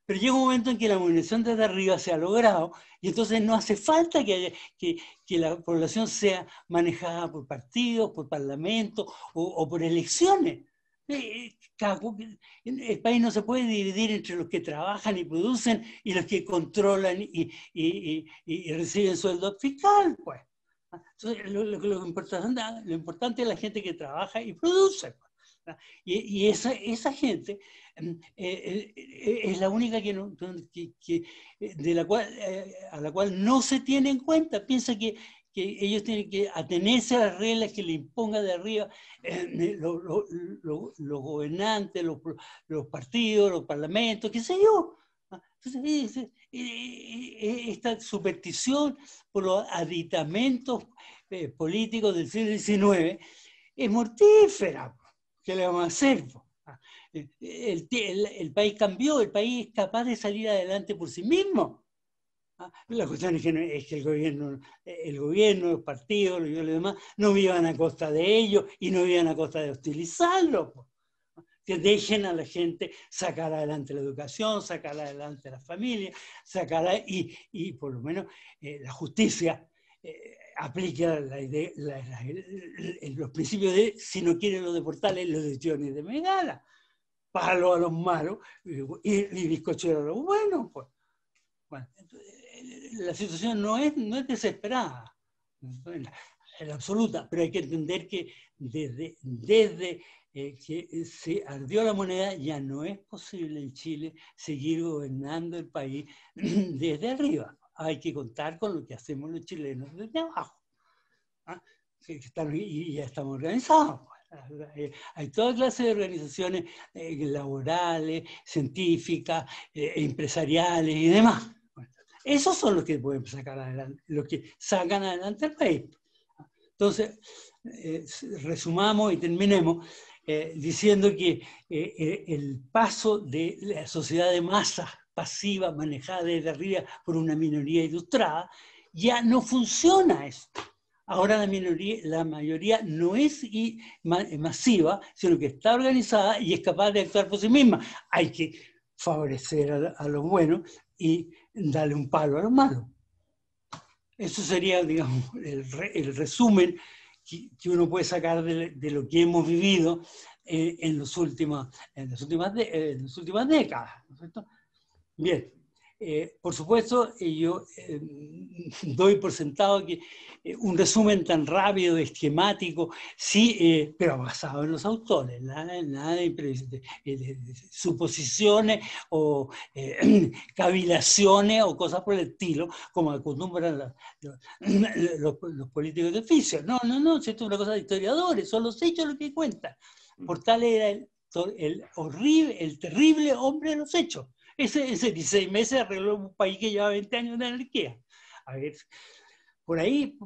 Pero llega un momento en que la modernización desde arriba se ha logrado y entonces no hace falta que la población sea manejada por partidos, por parlamentos o por elecciones. El país no se puede dividir entre los que trabajan y producen y los que controlan y reciben sueldo fiscal, pues. Entonces, lo importante es la gente que trabaja y produce. Y esa gente es la única a la cual no se tiene en cuenta. Piensa que ellos tienen que atenerse a las reglas que le imponga de arriba los gobernantes, los partidos, los parlamentos, qué sé yo. Entonces, esta superstición por los aditamentos políticos del siglo XIX es mortífera. ¿Qué le vamos a hacer? El país cambió, el país es capaz de salir adelante por sí mismo. La cuestión es que el gobierno, los partidos, los demás, no vivan a costa de ellos y no vivan a costa de hostilizarlos. Que dejen a la gente sacar adelante la educación, sacar adelante la familia, y por lo menos la justicia aplica los principios de, si no quieren los de Portales, los de Johnny de Megara. Palo a los malos y bizcochuelo a los buenos. Pues. Bueno, la situación no es desesperada, en la absoluta, pero hay que entender que desde que se ardió la moneda ya no es posible en Chile seguir gobernando el país desde arriba. Hay que contar con lo que hacemos los chilenos desde abajo. Y ya estamos organizados. Hay toda clase de organizaciones laborales, científicas, empresariales y demás. Esos son los que pueden sacar adelante, los que sacan adelante el país. Entonces, resumamos y terminemos diciendo que el paso de la sociedad de masas pasiva manejada desde arriba por una minoría ilustrada ya no funciona esto. Ahora la mayoría no es masiva, sino que está organizada y es capaz de actuar por sí misma. Hay que favorecer a los buenos y darle un palo a los malos. Eso sería, digamos, el resumen que uno puede sacar de lo que hemos vivido en las últimas décadas, ¿no es cierto? Bien, por supuesto, yo doy por sentado que un resumen tan rápido, esquemático, sí, pero basado en los autores, nada de suposiciones o cavilaciones o cosas por el estilo, como acostumbran los políticos de oficio. No, esto es una cosa de historiadores, son los hechos los que cuentan. Portales era el terrible hombre de los hechos. Ese 16 meses arregló un país que lleva 20 años de anarquía. A ver, por ahí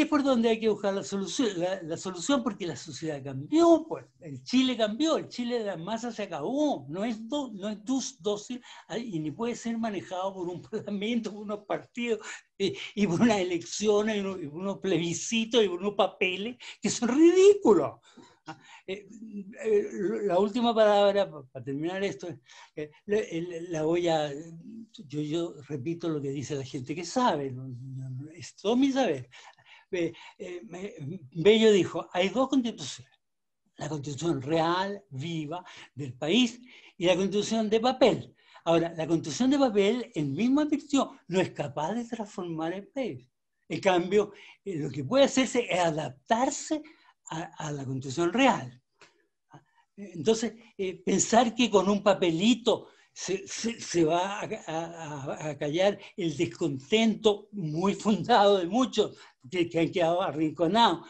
es por donde hay que buscar la solución, porque la sociedad cambió, pues. El Chile cambió, el Chile de la masa se acabó, no es dócil y ni puede ser manejado por un parlamento, por unos partidos y por unas elecciones, y unos plebiscitos y por unos papeles que son ridículos. La última palabra, para terminar esto, la voy a... Yo repito lo que dice la gente que sabe, es todo mi saber. Bello dijo, hay dos constituciones, la constitución real, viva, del país, y la constitución de papel. Ahora, la constitución de papel, él mismo advirtió, no es capaz de transformar el país. En cambio, lo que puede hacerse es adaptarse a la constitución real. Entonces, pensar que con un papelito se va a callar el descontento muy fundado de muchos que han quedado arrinconados,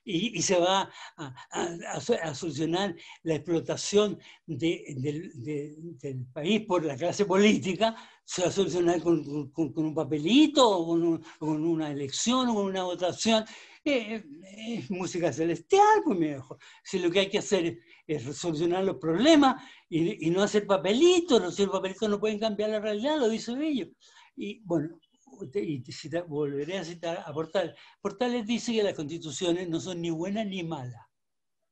y se va a solucionar la explotación del país por la clase política, se va a solucionar con un papelito, o con una elección, o con una votación. Es música celestial, pues mi viejo. Si lo que hay que hacer es solucionar los problemas y no hacer papelitos, no hacer papelitos no pueden cambiar la realidad, lo dice Bello. Y bueno, volveré a citar a Portales. Portales dice que las constituciones no son ni buenas ni malas.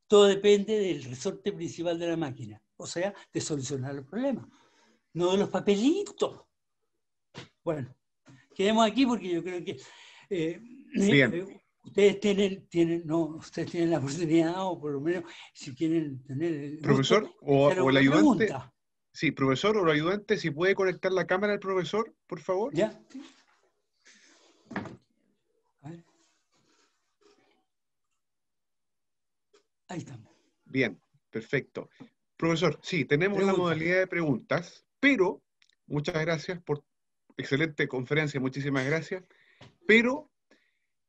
Todo depende del resorte principal de la máquina, o sea, de solucionar los problemas, no de los papelitos. Bueno, quedemos aquí porque yo creo que... Bien. Ustedes tienen la oportunidad, o por lo menos si quieren tener el gusto, profesor o el ayudante. Pregunta. Sí, profesor o el ayudante, si puede conectar la cámara del profesor, por favor. ¿Ya? A ver. Ahí estamos. Bien, perfecto. Profesor, sí, tenemos la modalidad de preguntas, pero muchas gracias por excelente conferencia, muchísimas gracias, pero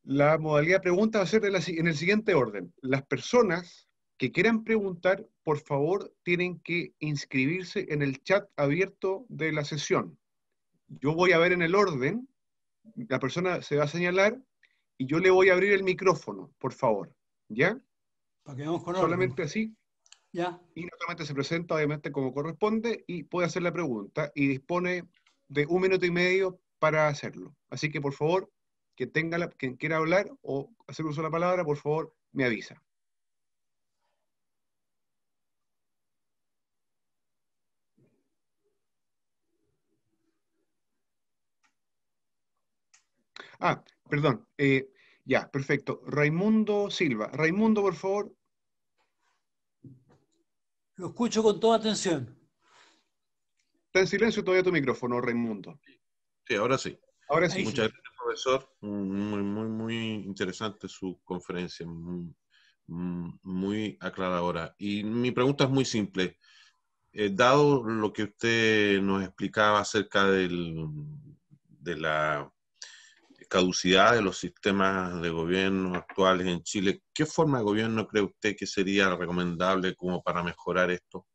la modalidad de preguntas va a ser en el siguiente orden. Las personas que quieran preguntar, por favor, tienen que inscribirse en el chat abierto de la sesión. Yo voy a ver en el orden, la persona se va a señalar y yo le voy a abrir el micrófono, por favor. ¿Ya? Para que vamos con solamente orden. así. ¿Ya? Y naturalmente se presenta, obviamente, como corresponde y puede hacer la pregunta y dispone de 1 minuto y medio para hacerlo. Así que, por favor, quien quiera hablar o hacer uso de la palabra, por favor, me avisa. Perdón. Ya, perfecto. Raimundo Silva. Raimundo, por favor. Lo escucho con toda atención. Está en silencio todavía tu micrófono, Raimundo. Sí, ahora sí. Ahora sí. Muchas gracias, profesor. Muy interesante su conferencia. Muy aclaradora. Y mi pregunta es muy simple. Dado lo que usted nos explicaba acerca de la caducidad de los sistemas de gobierno actuales en Chile, ¿qué forma de gobierno cree usted que sería recomendable como para mejorar esto?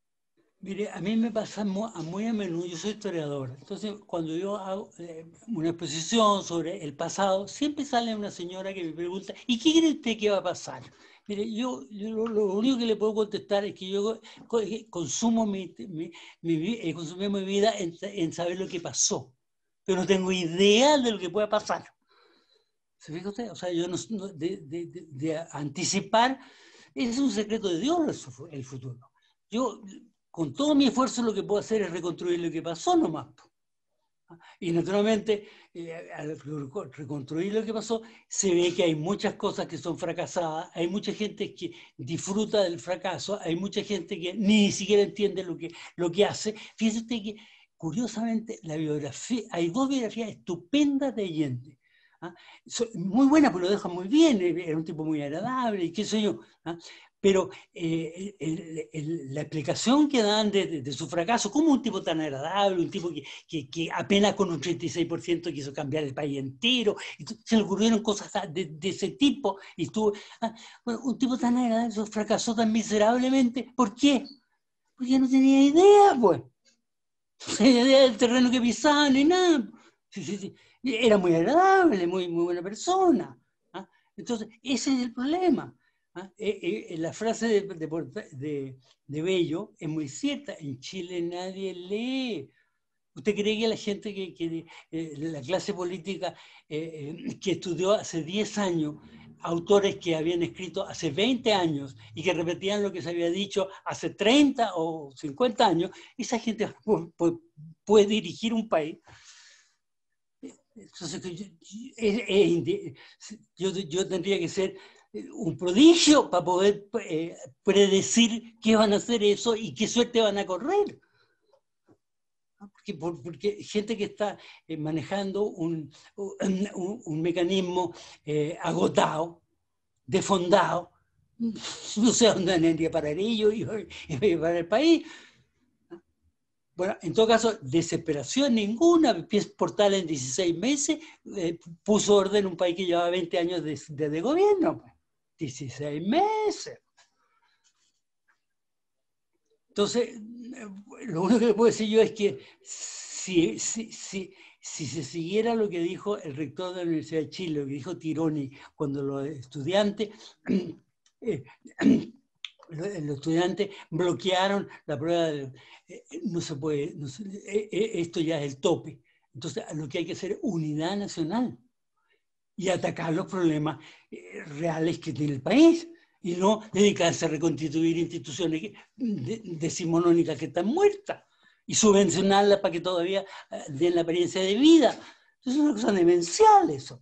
Mire, a mí me pasa muy a menudo, yo soy historiador, entonces cuando yo hago una exposición sobre el pasado, siempre sale una señora que me pregunta, ¿y qué cree usted que va a pasar? Mire, yo lo único que le puedo contestar es que yo consumo consumimos mi vida en saber lo que pasó, pero no tengo idea de lo que pueda pasar. ¿Se fija usted? O sea, yo de anticipar, es un secreto de Dios el futuro. Yo, con todo mi esfuerzo, lo que puedo hacer es reconstruir lo que pasó nomás. Y naturalmente, al reconstruir lo que pasó, se ve que hay muchas cosas que son fracasadas, hay mucha gente que disfruta del fracaso, hay mucha gente que ni siquiera entiende lo que hace. Fíjese usted que, curiosamente, la biografía, hay dos biografías estupendas de Allende. Muy buenas, porque lo dejan muy bien, era un tipo muy agradable, y qué sé yo. Pero la explicación que dan de su fracaso, como un tipo tan agradable, un tipo que apenas con un 36% quiso cambiar el país entero, y se le ocurrieron cosas de ese tipo, y bueno, un tipo tan agradable fracasó tan miserablemente. ¿Por qué? Porque no tenía idea, pues. No tenía idea del terreno que pisaba ni nada. Sí. Era muy agradable, muy buena persona. Entonces, ese es el problema. La frase de Bello es muy cierta. En Chile nadie lee. ¿Usted cree que la gente la clase política que estudió hace 10 años, autores que habían escrito hace 20 años y que repetían lo que se había dicho hace 30 o 50 años, esa gente puede dirigir un país? Entonces, yo tendría que ser un prodigio para poder predecir qué van a hacer eso y qué suerte van a correr. Porque gente que está manejando un mecanismo agotado, desfondado, no sé a dónde van a ir a parar ellos y para el país. Bueno, en todo caso, desesperación ninguna. Portal en 16 meses puso orden en un país que llevaba 20 años de gobierno. 16 meses. Entonces, lo único que le puedo decir yo es que si se siguiera lo que dijo el rector de la Universidad de Chile, lo que dijo Tironi, cuando los estudiantes bloquearon la prueba, no se puede, esto ya es el tope. Entonces, lo que hay que hacer es unidad nacional y atacar los problemas reales que tiene el país, y no dedicarse a reconstituir instituciones decimonónicas que están muertas y subvencionarlas para que todavía den la apariencia de vida. Eso es una cosa demencial, eso.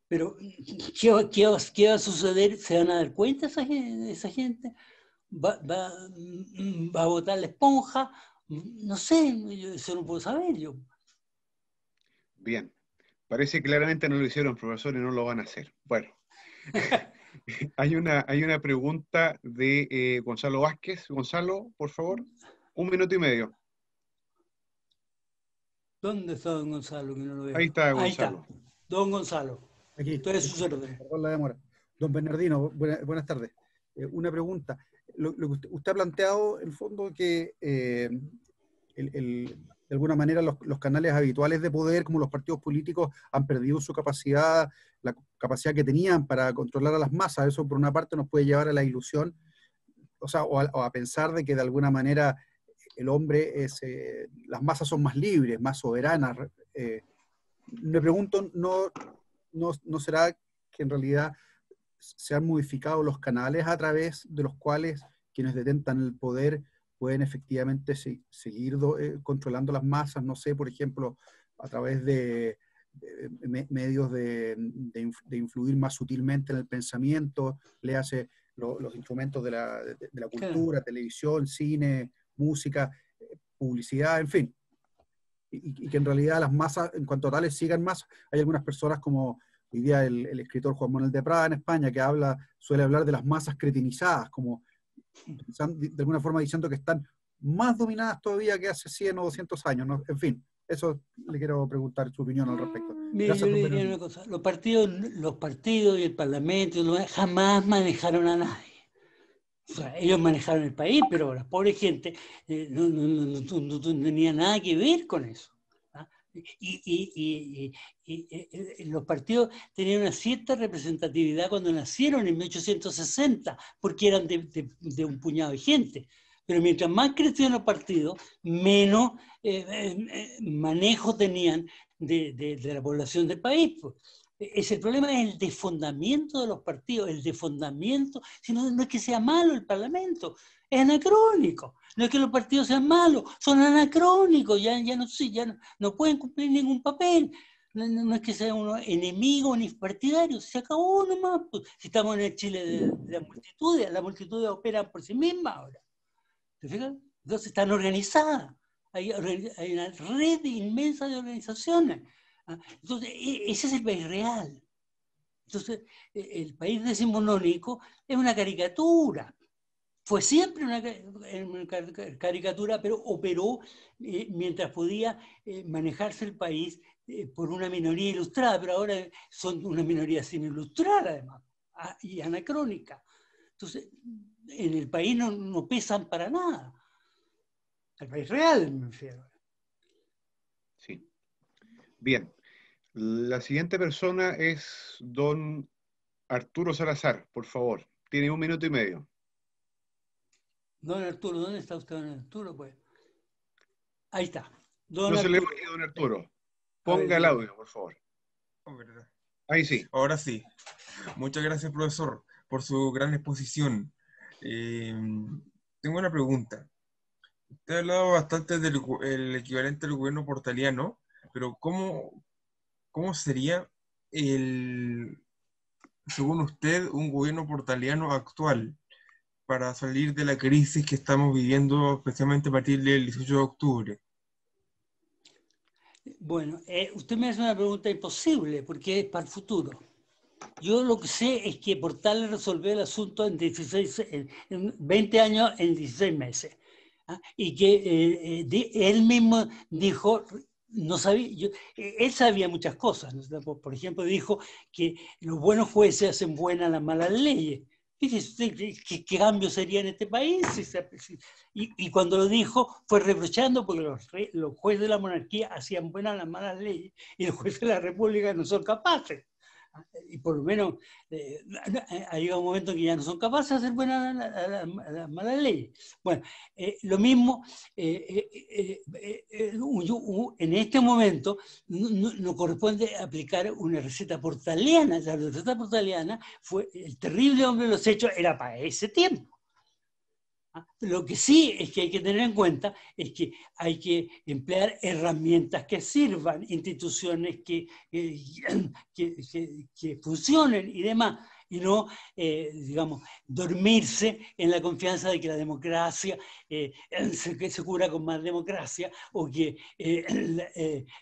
Pero, ¿qué va a suceder? ¿Se van a dar cuenta esa gente? ¿Va a botar la esponja? No sé, eso no puedo saber yo. Bien, parece que claramente no lo hicieron, profesor, y no lo van a hacer. Bueno, hay una pregunta de Gonzalo Vázquez. Gonzalo, por favor, 1 minuto y medio. ¿Dónde está don Gonzalo? Que no lo veo. Ahí está, Ahí Gonzalo. está, don Gonzalo. Aquí. Tú eres su orden. Perdón la demora. Don Bernardino, buenas tardes. Una pregunta. Lo que usted ha planteado, en el fondo, que de alguna manera los canales habituales de poder, como los partidos políticos, han perdido su capacidad, la capacidad que tenían para controlar a las masas. Eso, por una parte, nos puede llevar a la ilusión, o a pensar de que de alguna manera el hombre las masas son más libres, más soberanas. Me pregunto, ¿no será que en realidad se han modificado los canales a través de los cuales quienes detentan el poder pueden efectivamente seguir controlando las masas? No sé, por ejemplo, a través de medios de influir más sutilmente en el pensamiento, le hace los instrumentos de la cultura, televisión, cine, música, publicidad, en fin. Y que en realidad las masas, en cuanto a tales, sigan más. Hay algunas personas como hoy día el escritor Juan Manuel de Prada en España, que suele hablar de las masas cretinizadas, como de alguna forma diciendo que están más dominadas todavía que hace 100 o 200 años, ¿no? En fin, eso le quiero preguntar su opinión al respecto. Mire, yo le diría una cosa. Los partidos y el Parlamento jamás manejaron a nadie. O sea, ellos manejaron el país, pero la pobre gente no tenía nada que ver con eso. Y los partidos tenían una cierta representatividad cuando nacieron en 1860, porque eran de un puñado de gente. Pero mientras más crecían los partidos, menos manejo tenían de la población del país. El problema es el desfondamiento de los partidos, el desfondamiento, si no es que sea malo el Parlamento, Es anacrónico. No es que los partidos sean malos, son anacrónicos, ya no pueden cumplir ningún papel. No es que sean unos enemigos ni partidarios, se acabó nomás. Pues, si estamos en el Chile de las multitudes operan por sí mismas ahora. ¿Te fijas? Entonces están organizadas. Hay una red inmensa de organizaciones. Entonces, ese es el país real. Entonces, el país decimonónico es una caricatura. Fue siempre una caricatura, pero operó mientras podía manejarse el país por una minoría ilustrada, pero ahora son una minoría sin ilustrar, además, y anacrónica. Entonces, en el país no pesan para nada. El país real, me refiero. Sí. Bien. La siguiente persona es don Arturo Salazar, por favor. Tiene 1 minuto y medio. Don Arturo, ¿dónde está usted, don Arturo? Pues, ahí está. Don No se le Arturo. oye, don Arturo. Ponga el audio, por favor. Ahí sí. Ahora sí. Muchas gracias, profesor, por su gran exposición. Tengo una pregunta. Usted ha hablado bastante del equivalente al gobierno portaliano, pero ¿cómo sería según usted, un gobierno portaliano actual para salir de la crisis que estamos viviendo, especialmente a partir del 18 de octubre? Bueno, usted me hace una pregunta imposible, porque es para el futuro. Yo lo que sé es que Portales resolvió el asunto en 20 años, en 16 meses. Y que él mismo dijo, no sabía, él sabía muchas cosas. ¿No? Por ejemplo, dijo que los buenos jueces hacen buenas las malas leyes. Fíjese, ¿qué cambio sería en este país? Y cuando lo dijo, fue reprochando porque los jueces de la monarquía hacían buenas las malas leyes y los jueces de la república no son capaces. Y por lo menos ha llegado un momento que ya no son capaces de hacer buenas las malas leyes. Bueno, lo mismo, en este momento no corresponde aplicar una receta portaliana. La receta portaliana fue el terrible hombre de los hechos, era para ese tiempo. Lo que sí es que hay que tener en cuenta es que hay que emplear herramientas que sirvan, instituciones que funcionen y demás, y no, digamos, dormirse en la confianza de que la democracia se cura con más democracia o que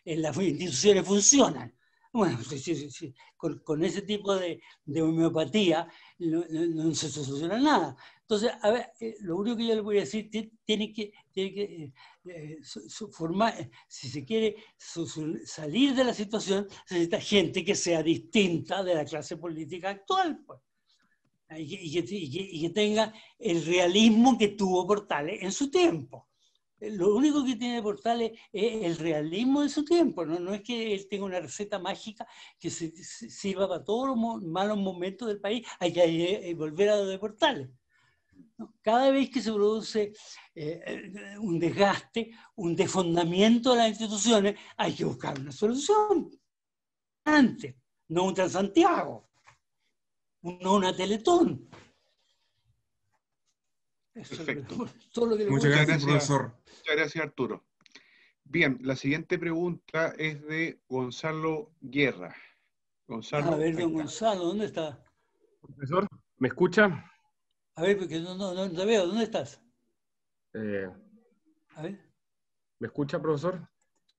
las instituciones funcionan. Bueno, sí. Con ese tipo de homeopatía no se soluciona nada. Entonces, a ver, lo único que yo le voy a decir, tiene que formar, si se quiere salir de la situación, se necesita gente que sea distinta de la clase política actual, pues. Y que tenga el realismo que tuvo Portales en su tiempo. Lo único que tiene Portales es el realismo de su tiempo, no es que él tenga una receta mágica que sirva para todos los malos momentos del país, hay que volver a lo de Portales. Cada vez que se produce un desgaste, un desfondamiento de las instituciones, hay que buscar una solución. Antes, no un Transantiago, no una Teletón. Perfecto. Muchas gracias, profesor. Muchas gracias, Arturo. Bien, la siguiente pregunta es de Gonzalo Guerra. Gonzalo, a ver, don Gonzalo, ¿dónde está? Profesor, ¿me escucha? A ver, porque no te veo, ¿dónde estás? A ver. ¿Me escucha, profesor?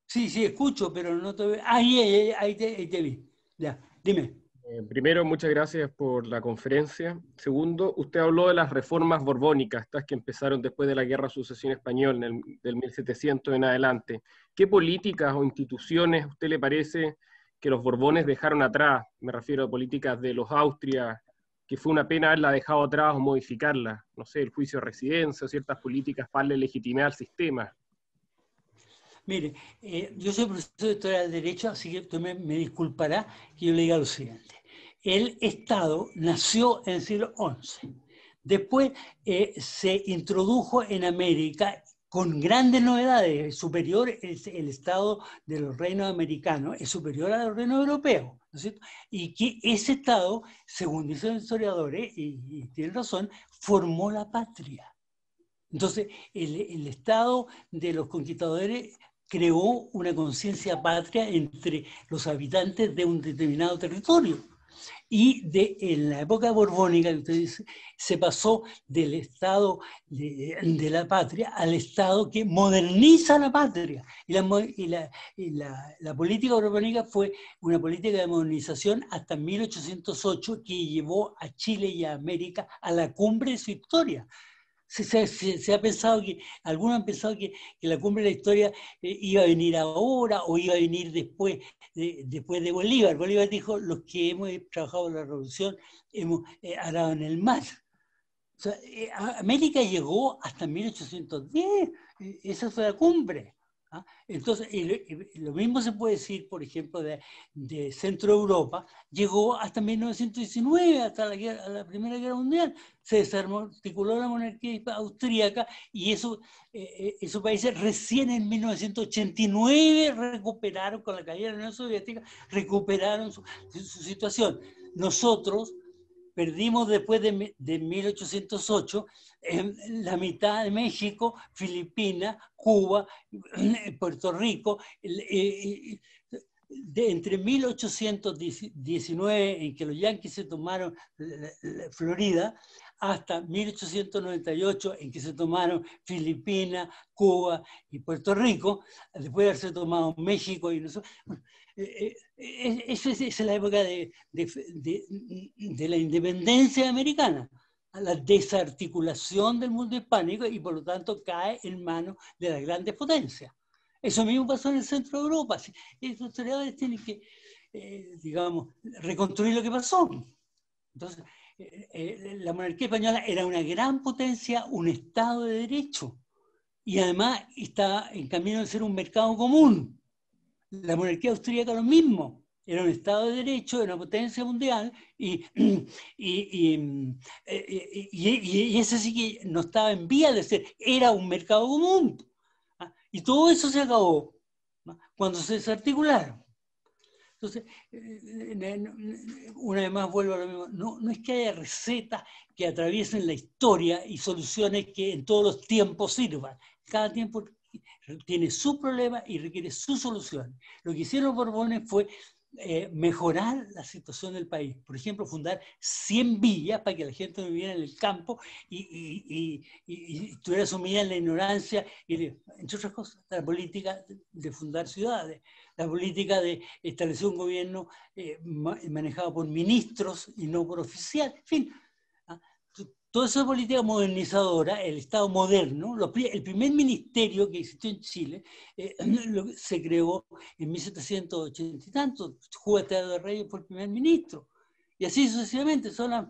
Sí, escucho, pero no te veo. Ahí te vi. Ya, dime. Primero, muchas gracias por la conferencia. Segundo, usted habló de las reformas borbónicas, estas que empezaron después de la Guerra de Sucesión Española, del 1700 en adelante. ¿Qué políticas o instituciones a usted le parece que los Borbones dejaron atrás? Me refiero a políticas de los Austria, que fue una pena haberla dejado atrás o modificarla. No sé, el juicio de residencia o ciertas políticas para darle legitimidad al sistema. Mire, yo soy profesor de Historia del Derecho, así que usted me disculpará que yo le diga lo siguiente. El Estado nació en el siglo XI. Después se introdujo en América con grandes novedades. Superior, el Estado de los reinos americanos es superior a los reinos europeos, ¿no es cierto? Y que ese Estado, según dicen los historiadores, y tienen razón, formó la patria. Entonces, el Estado de los conquistadores creó una conciencia patria entre los habitantes de un determinado territorio. Y en la época borbónica, que usted dice, se pasó del Estado de la patria al Estado que moderniza la patria. La política borbónica fue una política de modernización hasta 1808 que llevó a Chile y a América a la cumbre de su historia. Se ha pensado algunos han pensado que la cumbre de la historia iba a venir ahora o iba a venir después de Bolívar. Bolívar dijo: los que hemos trabajado en la revolución hemos arado en el mar. O sea, América llegó hasta 1810, esa fue la cumbre. ¿Ah? Entonces, lo mismo se puede decir, por ejemplo, de Centro Europa, llegó hasta 1919, hasta la Primera Guerra Mundial. Se desarticuló la monarquía austríaca y esos países recién en 1989 recuperaron, con la caída de la Unión Soviética, recuperaron su situación. Nosotros perdimos después de 1808 la mitad de México, Filipinas, Cuba, Puerto Rico. Entre 1819, en que los yanquis se tomaron Florida, hasta 1898, en que se tomaron Filipinas, Cuba y Puerto Rico, después de haberse tomado México y nosotros. Esa es la época de la independencia americana, a la desarticulación del mundo hispánico, y por lo tanto cae en manos de las grandes potencias. Eso mismo pasó en el centro de Europa. Los historiadores tienen que, digamos, reconstruir lo que pasó. Entonces, la monarquía española era una gran potencia, un Estado de Derecho, y además está en camino de ser un mercado común. La monarquía austríaca lo mismo, era un Estado de Derecho, era una potencia mundial, y eso sí que no estaba en vía de ser, era un mercado común. Y todo eso se acabó cuando se desarticularon. Entonces, una vez más vuelvo a lo mismo, no es que haya recetas que atraviesen la historia y soluciones que en todos los tiempos sirvan. Cada tiempo tiene su problema y requiere su solución. Lo que hicieron los Borbones fue mejorar la situación del país. Por ejemplo, fundar 100 villas para que la gente viviera en el campo y estuviera sumida en la ignorancia, y, entre otras cosas, la política de fundar ciudades, la política de establecer un gobierno manejado por ministros y no por oficiales, en fin. Toda esa política modernizadora, el Estado moderno, el primer ministerio que existió en Chile se creó en 1780 y tanto. Juan de Reyes fue el primer ministro. Y así sucesivamente. Son las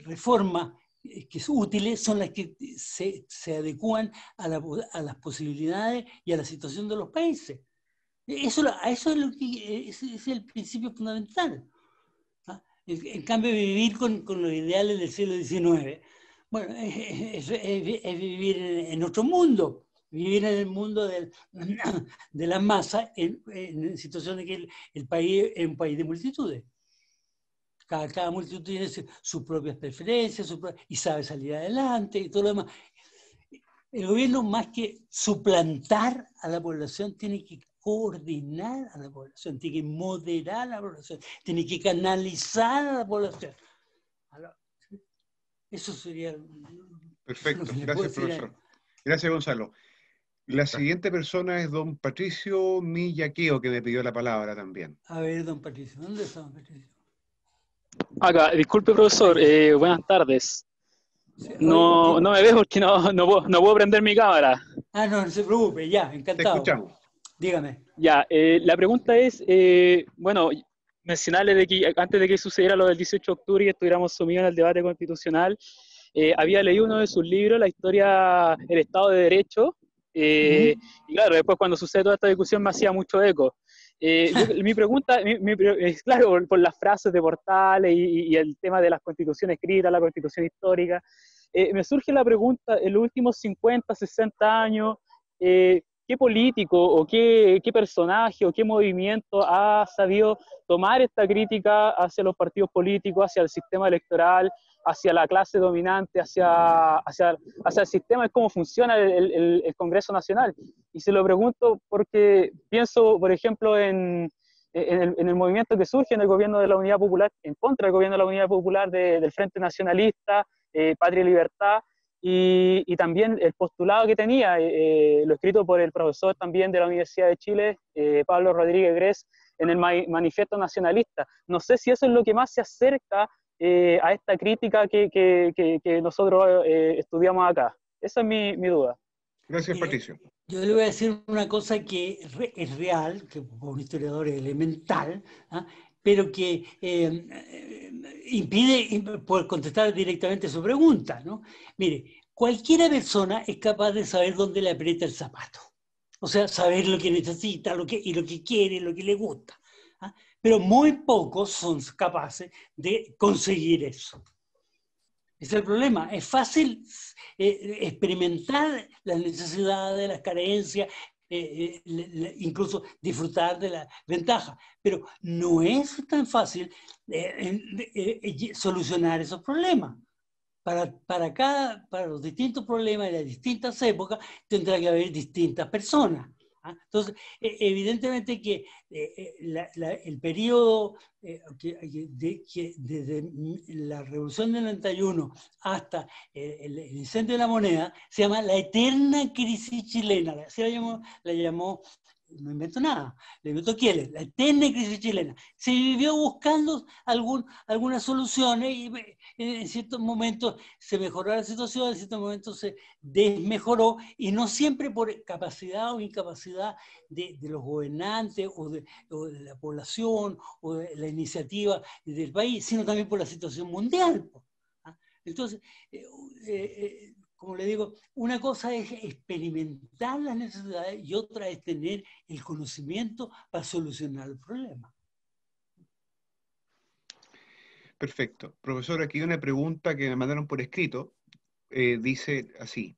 reformas que son útiles, son las que se adecúan a las posibilidades y a la situación de los países. Eso es el principio fundamental. En cambio, vivir con los ideales del siglo XIX, bueno, es vivir en otro mundo, vivir en el mundo de las masas, en situaciones que el país es un país de multitudes. Cada multitud tiene sus propias preferencias, y sabe salir adelante y todo lo demás. El gobierno, más que suplantar a la población, tiene que coordinar a la población, tiene que moderar a la población, tiene que canalizar a la población. Eso sería... Perfecto, gracias, profesor. Gracias, Gonzalo. La siguiente persona es don Patricio Millaqueo, que me pidió la palabra también. A ver, don Patricio, ¿dónde está don Patricio? Acá, disculpe, profesor, buenas tardes. Sí, no me veo porque no puedo prender mi cámara. No se preocupe, ya, encantado. Te escuchamos. Dígame. Ya, la pregunta es, bueno, mencionarle de que antes de que sucediera lo del 18 de octubre y estuviéramos sumidos en el debate constitucional, había leído uno de sus libros, la historia, el Estado de Derecho, y claro, después cuando sucede toda esta discusión me hacía mucho eco. Mi pregunta, es claro, por las frases de Portales y el tema de las constituciones escritas, la constitución histórica, me surge la pregunta, en los últimos 50, 60 años, ¿qué político o qué personaje o qué movimiento ha sabido tomar esta crítica hacia los partidos políticos, hacia el sistema electoral, hacia la clase dominante, hacia el sistema de cómo funciona el Congreso Nacional? Y se lo pregunto porque pienso, por ejemplo, en el movimiento que surge en el gobierno de la Unidad Popular, en contra del gobierno de la Unidad Popular, del Frente Nacionalista, Patria y Libertad, y también el postulado que tenía, lo escrito por el profesor también de la Universidad de Chile, Pablo Rodríguez Grez, en el manifiesto nacionalista. No sé si eso es lo que más se acerca a esta crítica que nosotros estudiamos acá. Esa es mi duda. Gracias, Patricio. Yo le voy a decir una cosa que es real, que por un historiador es elemental, ¿ah? Pero que impide poder contestar directamente su pregunta, ¿no? Mire, cualquiera persona es capaz de saber dónde le aprieta el zapato. O sea, saber lo que necesita, lo que quiere, lo que le gusta. ¿Ah? Pero muy pocos son capaces de conseguir eso. Ese es el problema. Es fácil experimentar las necesidades, las carencias, incluso disfrutar de la ventaja, pero no es tan fácil solucionar esos problemas. Para los distintos problemas de las distintas épocas tendrá que haber distintas personas. ¿Ah? Entonces, evidentemente que el periodo desde la Revolución del 91 hasta el incendio de la moneda se llama la eterna crisis chilena. Así la llamó, no inventó nada, la inventó Kieler, la eterna crisis chilena. Se vivió buscando algunas soluciones y en ciertos momentos se mejoró la situación, en ciertos momentos se desmejoró, y no siempre por capacidad o incapacidad de los gobernantes o de la población o de la iniciativa del país, sino también por la situación mundial. Entonces, como le digo, una cosa es experimentar las necesidades y otra es tener el conocimiento para solucionar el problema. Perfecto. Profesor, aquí hay una pregunta que me mandaron por escrito. Dice así: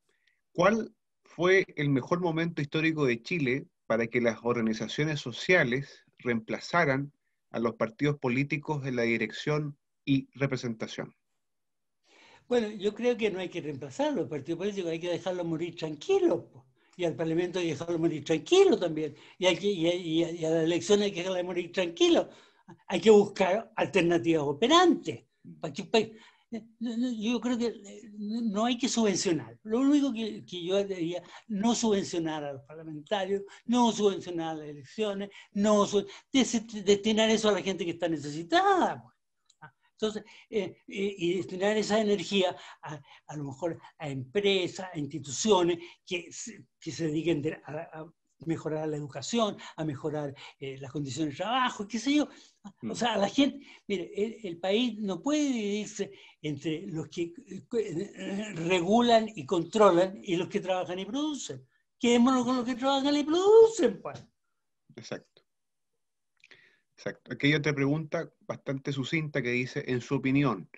¿cuál fue el mejor momento histórico de Chile para que las organizaciones sociales reemplazaran a los partidos políticos en la dirección y representación? Bueno, yo creo que no hay que reemplazar los partidos políticos, hay que dejarlos morir tranquilos. Y al Parlamento hay que dejarlo morir tranquilo también. Y a las elecciones hay que dejarlo morir tranquilo. Hay que buscar alternativas operantes. Yo creo que no hay que subvencionar. Lo único que yo diría, no subvencionar a los parlamentarios, no subvencionar las elecciones, destinar eso a la gente que está necesitada. Entonces, y destinar esa energía a lo mejor a empresas, a instituciones que se dediquen a mejorar la educación, a mejorar las condiciones de trabajo, qué sé yo. O sea, a la gente, mire, el país no puede dividirse entre los que regulan y controlan y los que trabajan y producen. Quedémonos con los que trabajan y producen, pues. Exacto. Exacto. Aquí hay otra pregunta bastante sucinta que dice: en su opinión,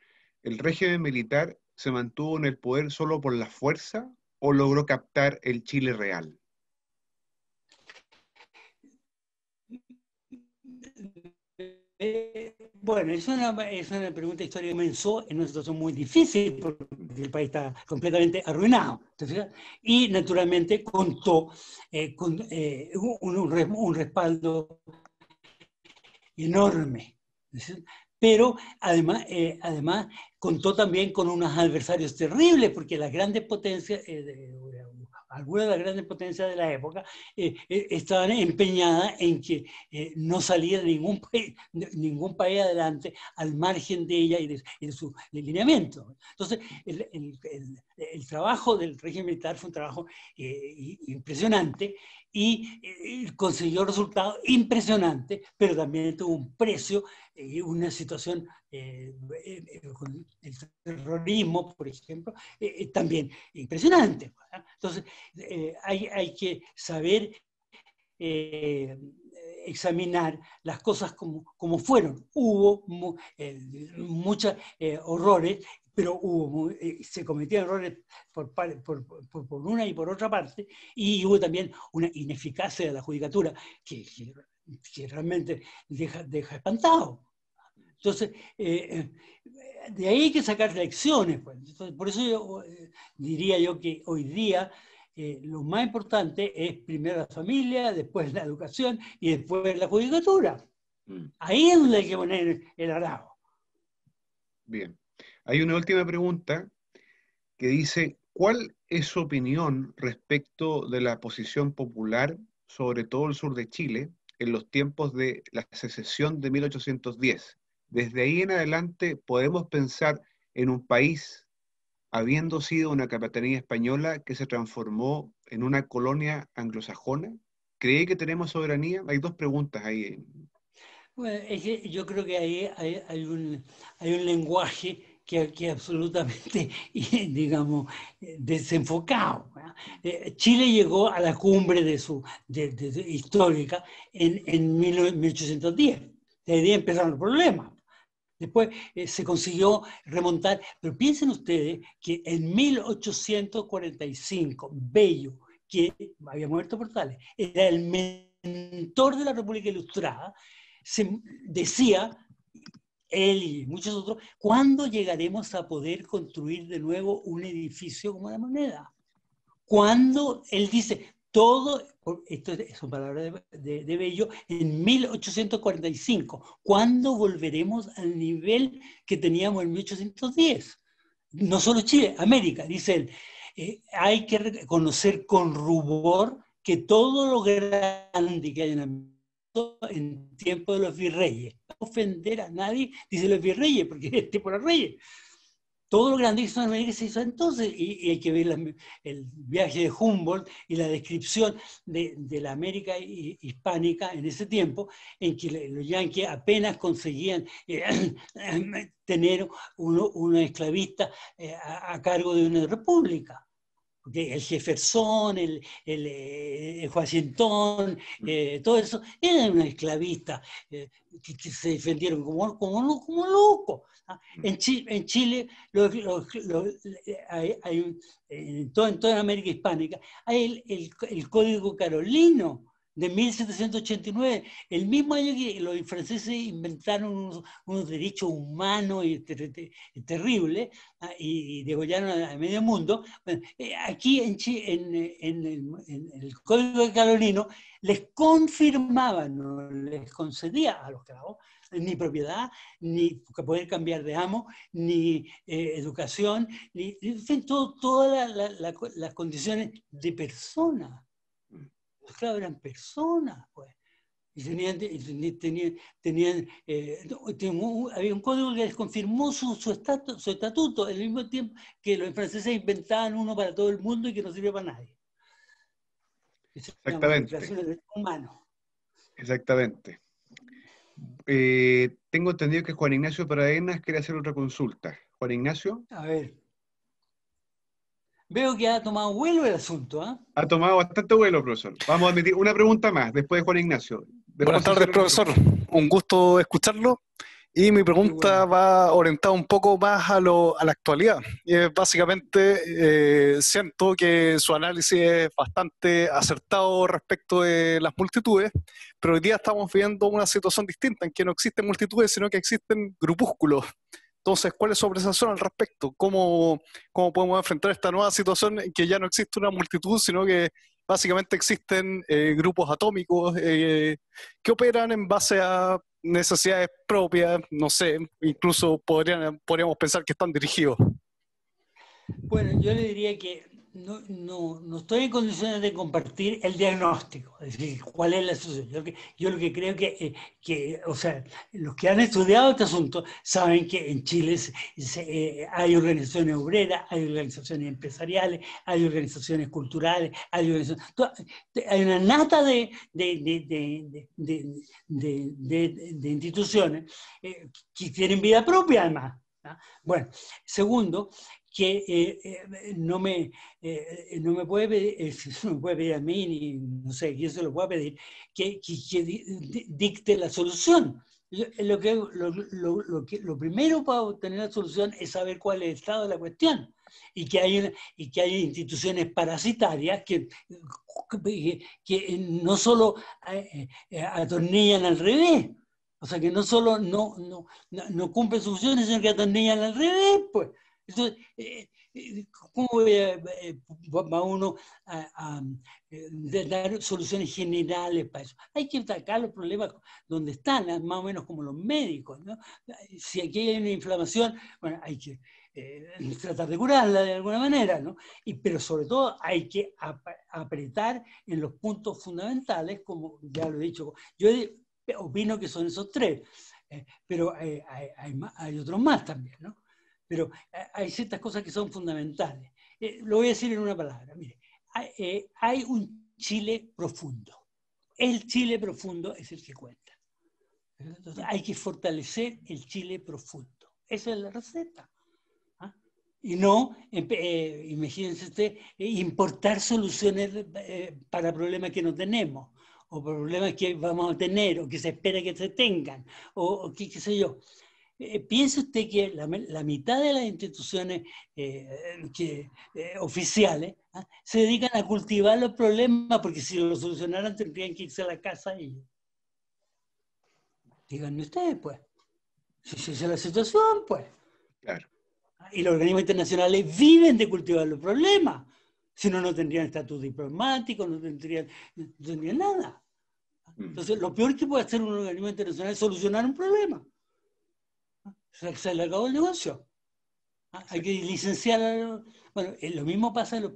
¿el régimen militar se mantuvo en el poder solo por la fuerza o logró captar el Chile real? Bueno, es una pregunta histórica que comenzó en una situación muy difícil porque el país está completamente arruinado. Y naturalmente contó con un respaldo enorme. Pero además contó también con unos adversarios terribles, porque las grandes potencias, algunas de las grandes potencias de la época, estaban empeñadas en que no saliera ningún país adelante al margen de ella y de su lineamiento. Entonces, el trabajo del régimen militar fue un trabajo impresionante y consiguió resultados impresionantes, pero también tuvo un precio y una situación con el terrorismo, por ejemplo, también impresionante. Entonces, hay que saber examinar las cosas como fueron. Hubo muchos horrores, pero se cometían errores por una y por otra parte, y hubo también una ineficacia de la judicatura que realmente deja espantado. Entonces, de ahí hay que sacar lecciones. Pues. Entonces, por eso diría yo que hoy día lo más importante es primero la familia, después la educación y después la judicatura. Ahí es donde hay que poner el arado. Bien. Hay una última pregunta que dice, ¿cuál es su opinión respecto de la posición popular, sobre todo el sur de Chile, en los tiempos de la secesión de 1810? Desde ahí en adelante, ¿podemos pensar en un país, habiendo sido una capitanía española, que se transformó en una colonia anglosajona? ¿Cree que tenemos soberanía? Hay dos preguntas ahí. Bueno, es que yo creo que ahí hay un lenguaje que absolutamente, digamos, desenfocado. Chile llegó a la cumbre histórica en 1810. De ahí empezaron los problemas. Después se consiguió remontar, pero piensen ustedes que en 1845, Bello, que había muerto Portales, era el mentor de la República Ilustrada, se decía, él y muchos otros, ¿cuándo llegaremos a poder construir de nuevo un edificio como la Moneda? Cuando él dice, todo, esto son palabras de Bello, en 1845, ¿cuándo volveremos al nivel que teníamos en 1810? No solo Chile, América, dice él. Hay que reconocer con rubor que todo lo grande que hay en América en tiempo de los virreyes, no ofender a nadie, dice los virreyes, porque es tiempo de los reyes. Todo lo grande que hizo en América se hizo entonces, y hay que ver el viaje de Humboldt y la descripción de la América hispánica en ese tiempo, en que los yanquis apenas conseguían tener una esclavista a cargo de una república. Porque el Jefferson, el Washington, todo eso, eran unos esclavistas que se defendieron como locos. ¿Ah? En Chile, en toda América hispánica, hay el Código Carolino de 1789, el mismo año que los franceses inventaron unos derechos humanos terribles y degollaron a medio mundo. Bueno, aquí en el Código Carolino les confirmaba, no les concedía a los esclavos ni propiedad, ni poder cambiar de amo, ni educación, ni, en fin, todas las condiciones de persona. Los esclavos eran personas, pues. Y había un código que les confirmó su estatuto, al mismo tiempo que los franceses inventaban uno para todo el mundo y que no sirve para nadie. Exactamente. Exactamente. Tengo entendido que Juan Ignacio Paradenas quiere hacer otra consulta. Juan Ignacio. A ver. Veo que ha tomado vuelo el asunto, ¿eh? Ha tomado bastante vuelo, profesor. Vamos a admitir una pregunta más, después de Juan Ignacio. Buenas tardes, profesor. Un gusto escucharlo. Y mi pregunta va orientada un poco más a la actualidad. Básicamente, siento que su análisis es bastante acertado respecto de las multitudes, pero hoy día estamos viendo una situación distinta, en que no existen multitudes, sino que existen grupúsculos. Entonces, ¿cuál es su apreciación al respecto? ¿Cómo podemos enfrentar esta nueva situación en que ya no existe una multitud, sino que básicamente existen grupos atómicos que operan en base a necesidades propias? No sé, incluso podríamos pensar que están dirigidos. Bueno, yo le diría que no estoy en condiciones de compartir el diagnóstico, es decir, cuál es la situación. Yo lo que creo que, o sea, los que han estudiado este asunto saben que en Chile hay organizaciones obreras, hay organizaciones empresariales, hay organizaciones culturales, hay una nata de instituciones que tienen vida propia además. ¿No? Bueno, segundo, que no me puede pedir a mí, ni no sé quién se lo pueda pedir, que dicte la solución. Lo primero para obtener la solución es saber cuál es el estado de la cuestión y que hay instituciones parasitarias que no solo atornillan al revés, o sea, que no solo no cumplen sus funciones, sino que atornillan al revés, pues. Entonces, ¿cómo va uno a dar soluciones generales para eso? Hay que atacar los problemas donde están, más o menos como los médicos, ¿no? Si aquí hay una inflamación, bueno, hay que tratar de curarla de alguna manera, ¿no? Pero sobre todo hay que apretar en los puntos fundamentales, como ya lo he dicho. Yo opino que son esos tres, pero hay otros más también, ¿no? Pero hay ciertas cosas que son fundamentales. Lo voy a decir en una palabra. Mire, hay un Chile profundo. El Chile profundo es el que cuenta. Entonces, hay que fortalecer el Chile profundo. Esa es la receta. ¿Ah? Y no, imagínense usted, importar soluciones para problemas que no tenemos, o problemas que vamos a tener, o que se espera que se tengan, o qué sé yo. ¿Piensa usted que la mitad de las instituciones oficiales se dedican a cultivar los problemas? Porque si los solucionaran tendrían que irse a la casa ellos. Díganme ustedes, pues. Si esa es la situación, pues. Claro. Y los organismos internacionales viven de cultivar los problemas. Si no, no tendrían estatus diplomático, no tendrían nada. Entonces, lo peor que puede hacer un organismo internacional es solucionar un problema. Se le acabó el negocio. Hay que licenciar. Bueno, lo mismo pasa en los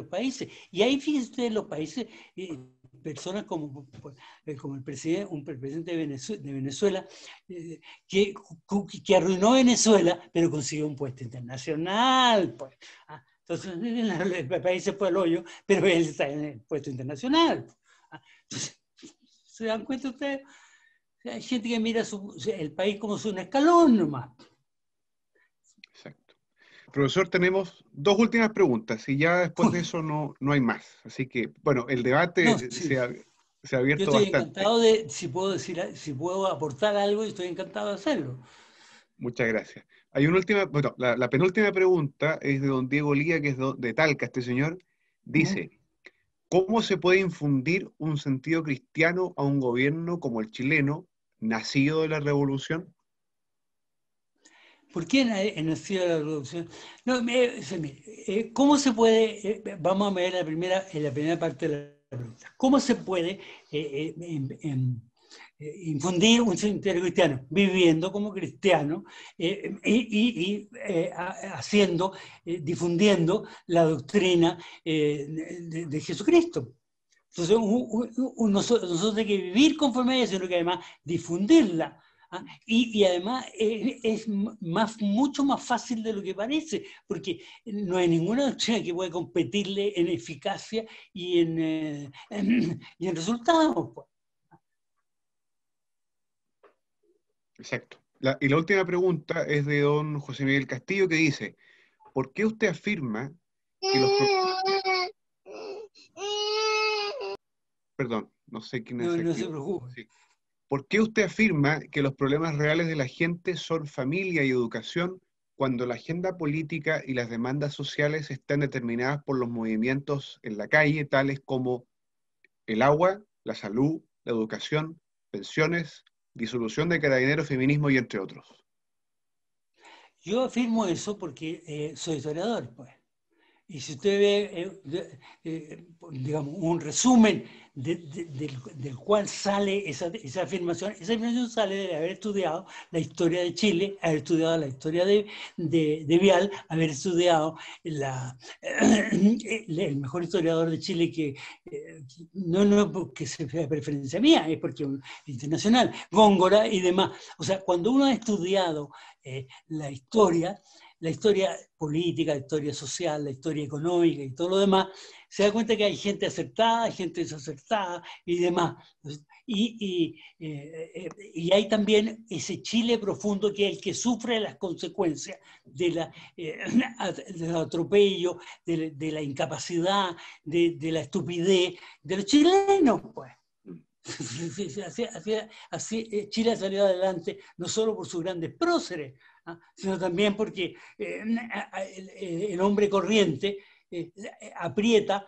países. Y ahí, fíjense, en los países, personas como el presidente de Venezuela, que arruinó Venezuela, pero consiguió un puesto internacional. Pues. Entonces, el país se fue al hoyo, pero él está en el puesto internacional. Entonces, ¿se dan cuenta ustedes? Hay gente que mira el país como un escalón nomás. Exacto. Profesor, tenemos dos últimas preguntas y ya después de eso no hay más. Así que, bueno, el debate se ha abierto Yo estoy bastante. encantado si puedo aportar algo, estoy encantado de hacerlo. Muchas gracias. Hay una última, bueno, la penúltima pregunta es de don Diego Lía, que es de Talca, este señor. Dice, ¿cómo se puede infundir un sentido cristiano a un gobierno como el chileno, nacido de la revolución? ¿Por qué nacido de la revolución? No, ¿cómo se puede? Vamos a ver la primera parte de la pregunta. ¿Cómo se puede infundir un sentido cristiano? Viviendo como cristiano haciendo, difundiendo la doctrina de Jesucristo. Entonces, nosotros tenemos que vivir conforme a ella, sino que además difundirla. Y además es mucho más fácil de lo que parece, porque no hay ninguna doctrina que pueda competirle en eficacia y en resultados. Pues. Exacto. Y la última pregunta es de don José Miguel Castillo, que dice, ¿por qué usted afirma que los... Perdón, no sé quién es. No se preocupe. Sí. ¿Por qué usted afirma que los problemas reales de la gente son familia y educación cuando la agenda política y las demandas sociales están determinadas por los movimientos en la calle, tales como el agua, la salud, la educación, pensiones, disolución de carabineros, feminismo y entre otros? Yo afirmo eso porque soy historiador, pues. Y si usted ve, digamos, un resumen del cual sale esa afirmación sale de haber estudiado la historia de Chile, haber estudiado la historia de Vial, haber estudiado el mejor historiador de Chile que no porque sea preferencia mía, es porque es internacional, Góngora y demás. O sea, cuando uno ha estudiado la historia política, la historia social, la historia económica y todo lo demás, se da cuenta que hay gente acertada, hay gente desacertada y demás. Y hay también ese Chile profundo que es el que sufre las consecuencias del atropello, de la incapacidad, de la estupidez de los chilenos, pues. así Chile ha salido adelante, no solo por sus grandes próceres, sino también porque el hombre corriente aprieta,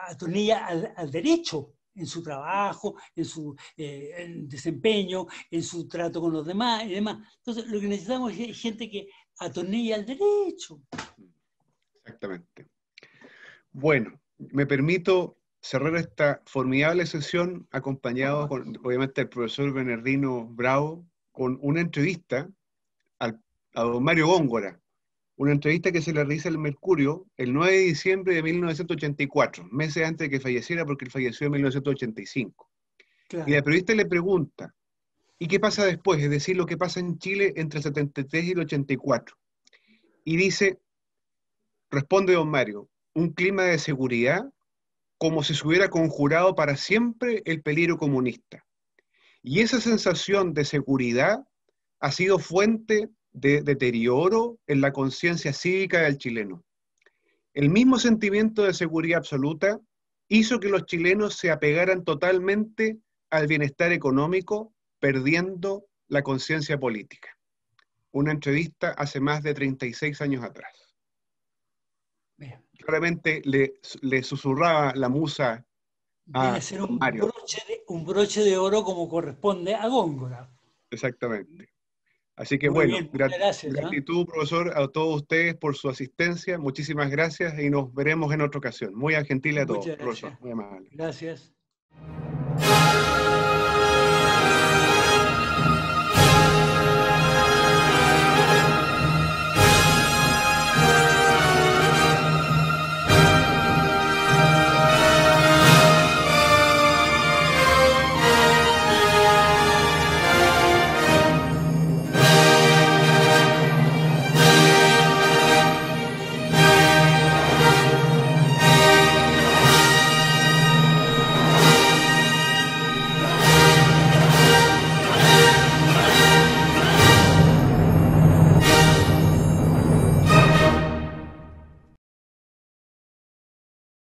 atornilla al derecho en su trabajo, en su desempeño, en su trato con los demás y demás. Entonces, lo que necesitamos es gente que atornilla al derecho. Exactamente. Bueno, me permito cerrar esta formidable sesión acompañado con, obviamente, el profesor Bernardino Bravo, con una entrevista a don Mario Góngora, una entrevista que se le realiza al Mercurio el 9 de diciembre de 1984, meses antes de que falleciera, porque él falleció en 1985. Claro. Y la periodista le pregunta, ¿y qué pasa después? Es decir, lo que pasa en Chile entre el 73 y el 84. Y dice, responde don Mario, un clima de seguridad como si se hubiera conjurado para siempre el peligro comunista. Y esa sensación de seguridad ha sido fuente de deterioro en la conciencia cívica del chileno. El mismo sentimiento de seguridad absoluta hizo que los chilenos se apegaran totalmente al bienestar económico, perdiendo la conciencia política. Una entrevista hace más de 36 años atrás. Bien. Claramente le susurraba la musa a ser un broche de oro como corresponde a Góngora. Exactamente. Así que muy bueno, bien, gracias, gratitud, profesor, a todos ustedes por su asistencia. Muchísimas gracias y nos veremos en otra ocasión. Muy gentil a todos, profesor. Muy amable. Gracias.